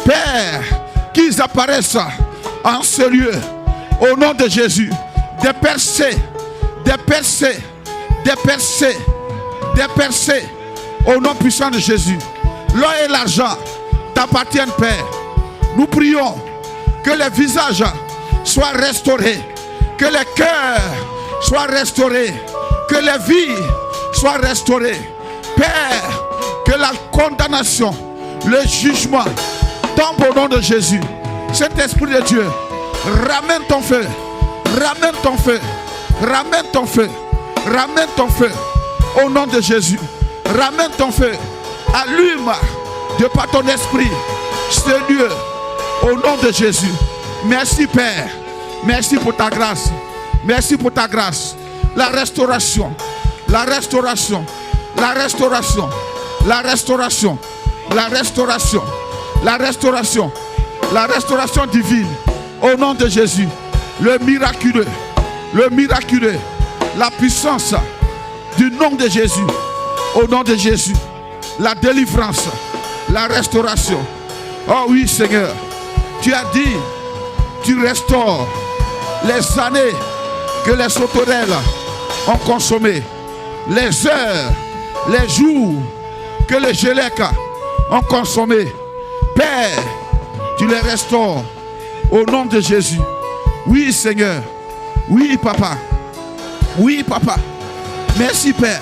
Speaker 1: Père, qu'ils apparaissent en ce lieu. Au nom de Jésus. Des percées, des percées, des percées, des percées au nom puissant de Jésus. L'or et l'argent t'appartiennent, Père. Nous prions que les visages soient restaurés, que les cœurs soient restaurés, que les vies soient restaurées. Père, que la condamnation, le jugement tombe au nom de Jésus. Saint-Esprit de Dieu, ramène ton feu, ramène ton feu, ramène ton feu, ramène ton feu au nom de Jésus. Ramène ton feu, allume de par ton esprit ce lieu au nom de Jésus. Merci Père, merci pour ta grâce, merci pour ta grâce. La restauration, la restauration, la restauration, la restauration, la restauration, la restauration, la restauration divine au nom de Jésus. Le miraculeux, la puissance du nom de Jésus, au nom de Jésus, la délivrance, la restauration. Oh oui Seigneur, tu as dit, tu restaures les années que les sauterelles ont consommées, les heures, les jours que les gélèques ont consommés. Père, tu les restaures au nom de Jésus. Oui Seigneur, oui Papa, oui Papa. Merci Père.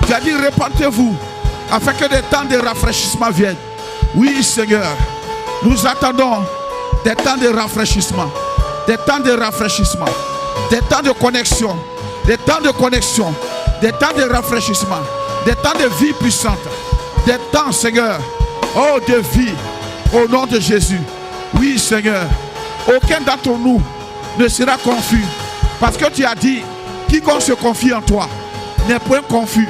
Speaker 1: Tu as dit répentez-vous afin que des temps de rafraîchissement viennent. Oui Seigneur, nous attendons des temps de rafraîchissement, des temps de rafraîchissement, des temps de connexion, des temps de connexion, des temps de rafraîchissement, des temps de vie puissante, des temps Seigneur, oh de vie au nom de Jésus. Oui Seigneur, aucun d'entre nous ne sera confus parce que tu as dit quiconque se confie en toi n'est point confus.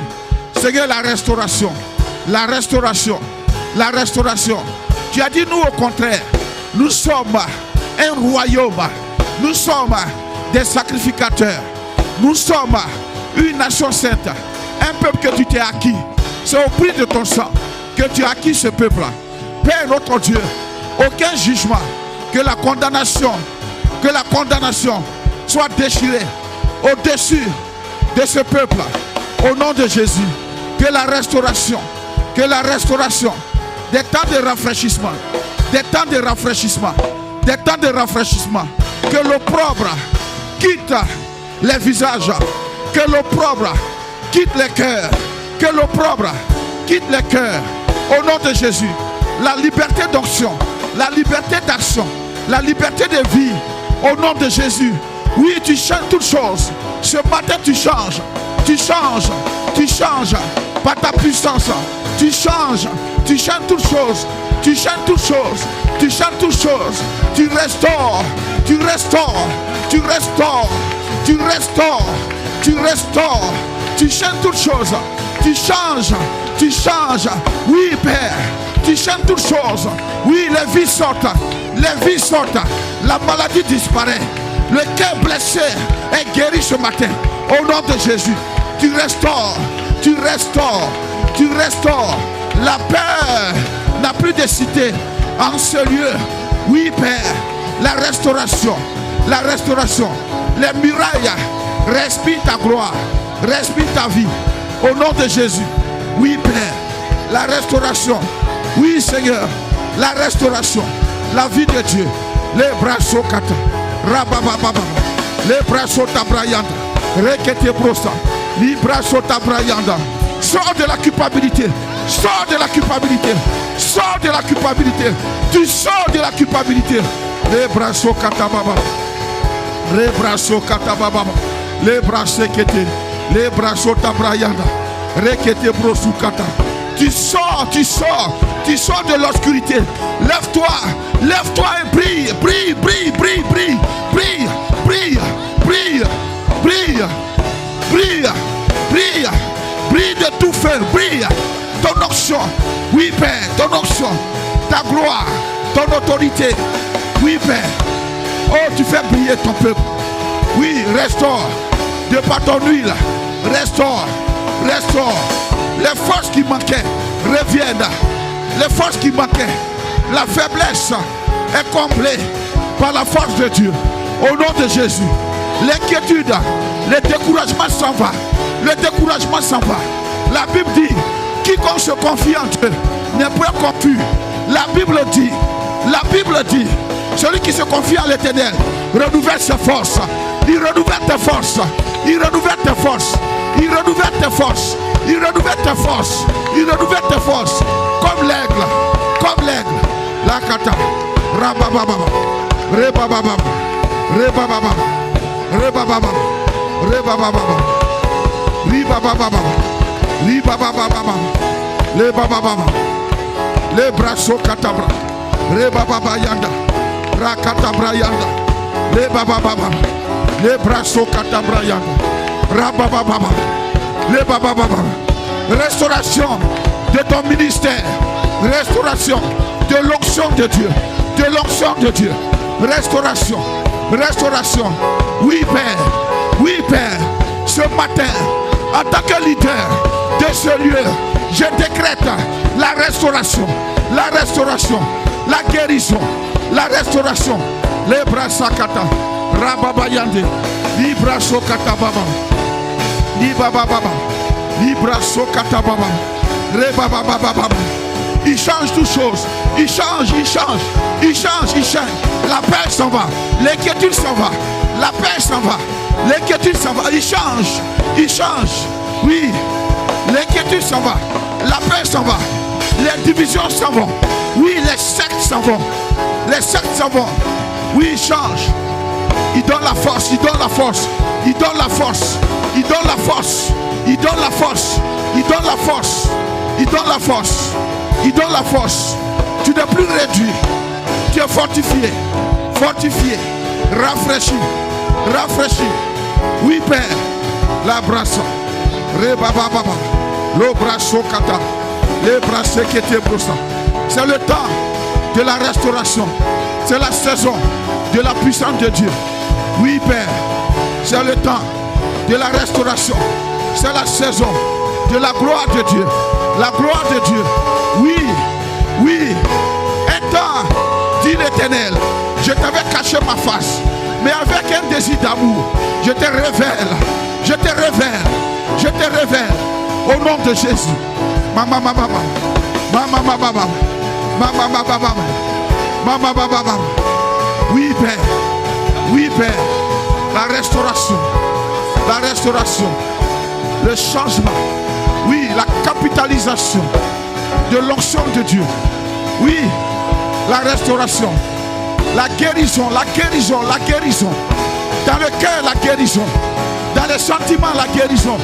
Speaker 1: Seigneur, la restauration, la restauration, la restauration. Tu as dit nous au contraire, nous sommes un royaume, nous sommes des sacrificateurs, nous sommes une nation sainte, un peuple que tu t'es acquis. C'est au prix de ton sang que tu as acquis ce peuple. Père notre Dieu, aucun jugement, que la condamnation soit déchirée au-dessus de ce peuple. Au nom de Jésus, que la restauration, des temps de rafraîchissement, des temps de rafraîchissement, des temps de rafraîchissement, que l'opprobre quitte les visages, que l'opprobre quitte les cœurs, que l'opprobre quitte les cœurs. Au nom de Jésus, la liberté d'onction, la liberté d'action, la liberté de vie. Au nom de Jésus, oui, tu changes toutes choses. Ce matin, tu changes. Tu changes, tu changes par ta puissance. Tu changes toutes choses. Tu changes toutes choses. Tu changes toutes choses. Tu restaures, tu restaures, tu restaures, tu restaures, tu restaures. Tu changes toutes choses. Tu changes, tu changes. Oui, Père, tu changes toutes choses. Oui, les vies sortent. Les vies sortent. La maladie disparaît. Le cœur blessé est guéri ce matin. Au nom de Jésus, tu restaures, tu restaures, tu restaures. La peur n'a plus de cité en ce lieu. Oui, Père, la restauration, la restauration. Les murailles respirent ta gloire, respirent ta vie. Au nom de Jésus, oui, Père, la restauration. Oui, Seigneur, la restauration, la vie de Dieu. Les bras sokata, rabababa, les bras sotabrayanda. Rekete brosa, libra sota brayanda. Sors de la culpabilité, sors de la culpabilité, sors de la culpabilité. Tu sors de la culpabilité. Les bras sokatababa, les bras sokatababa, les bras sekete, les bras sota brayanda. Rekete brosukata. Tu sors, tu sors, tu sors de l'obscurité. Lève-toi, lève-toi et brille, brille, brille, brille, brille, brille, brille, brille. Brille, brille, brille, brille de tout feu, brille. Ton onction, oui Père, ton onction, ta gloire, ton autorité, oui Père. Oh, tu fais briller ton peuple. Oui, restaure, de par ton huile, restaure, restaure. Les forces qui manquaient reviennent. Les forces qui manquaient, la faiblesse est comblée par la force de Dieu. Au nom de Jésus. L'inquiétude, le découragement s'en va. Le découragement s'en va. La Bible dit, quiconque se confie en Dieu n'est point confus. La Bible dit, celui qui se confie en l'Éternel renouvelle ses forces. Il renouvelle tes forces. Il renouvelle tes forces. Il renouvelle tes forces. Il renouvelle tes forces. Il renouvelle tes forces. Comme l'aigle. Comme l'aigle. La kata. Rabababa. Rebababa. Rebababa. Rebababa. Rebababa. Ribababa. Ribababa. Lebababa. Le brasso katabra. Rebababa yanda. Rakatabra yanda. Lebababa. Le brasso katabra yanda. Rabababa. Lebababa. Restauration de ton ministère. Restauration de l'onction de Dieu. De l'onction de Dieu. Restauration. Restauration. Oui, Père. Oui, Père. Ce matin, en tant que leader de ce lieu, je décrète la restauration. La restauration. La guérison. La restauration. Les bras sakata. Rababa yande. Libra sokata baba. Libaba baba. Libra sokata baba. Rebaba baba. Il change toutes choses. Il change, il change. Il change, il change. La paix s'en va. L'inquiétude s'en va. La paix s'en va. L'inquiétude s'en va. Il change. Il change. Oui. L'inquiétude s'en va. La paix s'en va. Les divisions s'en vont. Oui, les sectes s'en vont. Les sectes s'en vont. Oui, il change. Il donne la force. Il donne la force. Il donne la force. Il donne la force. Il donne la force. Il donne la force. Il donne la force. Il donne la force. Tu n'es plus réduit. Tu es fortifié. Fortifié. Rafraîchi. Rafraîchi. Oui, Père. La brasse. Rebababa. Le brasso kata. Les brassés qui étaient brossants. C'est le temps de la restauration. C'est la saison de la puissance de Dieu. Oui, Père. C'est le temps de la restauration. C'est la saison de la gloire de Dieu. La gloire de Dieu. Oui, oui. Un temps, dit l'Éternel, je t'avais caché ma face, mais avec un désir d'amour, je te révèle. Je te révèle. Je te révèle. Au nom de Jésus. Mama, mama, mama. Mama, mama, mama. Mama, mama, mama. Mama, mama, mama. Oui, Père. Oui, Père. La restauration. La restauration. Le changement. Oui, la capitalisation de l'onction de Dieu. Oui, la restauration. La guérison, la guérison, la guérison. Dans le cœur, la guérison. Dans les sentiments, la guérison.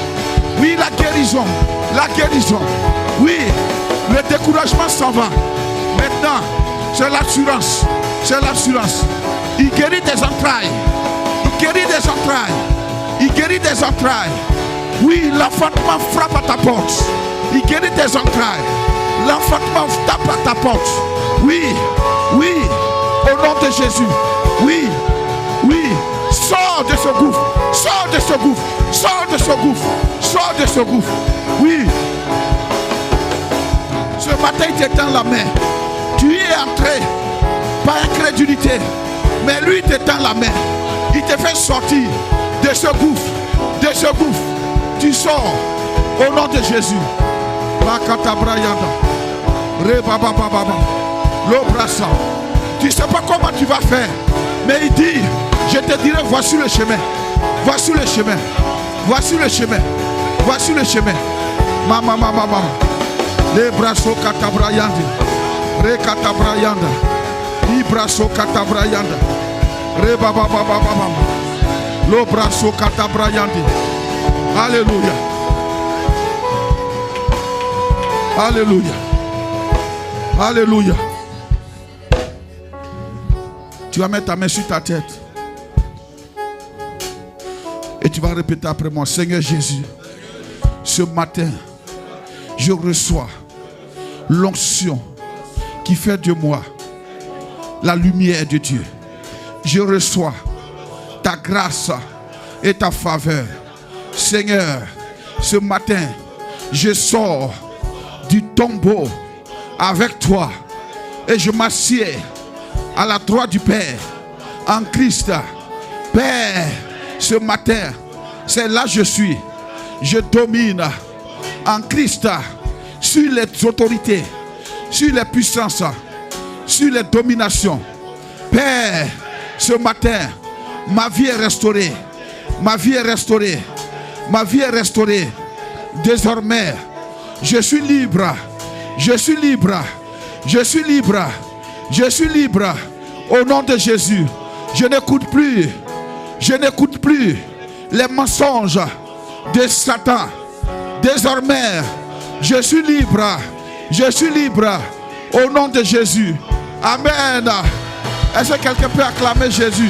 Speaker 1: Oui, la guérison. La guérison. Oui, le découragement s'en va. Maintenant, c'est l'assurance. C'est l'assurance. Il guérit des entrailles. Il guérit des entrailles. Il guérit des entrailles. Oui, l'enfantement frappe à ta porte. Il guérit des entrailles. L'enfantement tape à ta porte. Oui, oui, au nom de Jésus. Oui, oui, sors de ce gouffre. Sors de ce gouffre. Sors de ce gouffre. Sors de ce gouffre. Oui. Ce matin, il t'étend la main. Tu y es entré par incrédulité. Mais lui t'étend la main. Il te fait sortir de ce gouffre. De ce gouffre. Tu sors au nom de Jésus. Tu ne sais pas comment tu vas faire. Mais il dit, je te dirai, voici le chemin. Voici le chemin. Voici le chemin. Voici le chemin. Mama, mama, mama. Les brasso katabrayandi. Re katabrayanda. I brasso katabrayanda. Re baba baba baba. Lo brasso katabrayandi. Alléluia. Alléluia. Alléluia. Tu vas mettre ta main sur ta tête. Et tu vas répéter après moi. Seigneur Jésus, ce matin, je reçois l'onction qui fait de moi la lumière de Dieu. Je reçois ta grâce et ta faveur. Seigneur, ce matin, je sors du tombeau avec toi et je m'assieds à la droite du Père en Christ. Père, ce matin, c'est là que je suis. Je domine en Christ sur les autorités, sur les puissances, sur les dominations. Père, ce matin, ma vie est restaurée. Ma vie est restaurée. Ma vie est restaurée. Désormais, je suis libre. Je suis libre. Je suis libre. Je suis libre. Au nom de Jésus. Je n'écoute plus. Je n'écoute plus les mensonges de Satan. Désormais, je suis libre. Je suis libre. Au nom de Jésus. Amen. Est-ce que quelqu'un peut acclamer Jésus?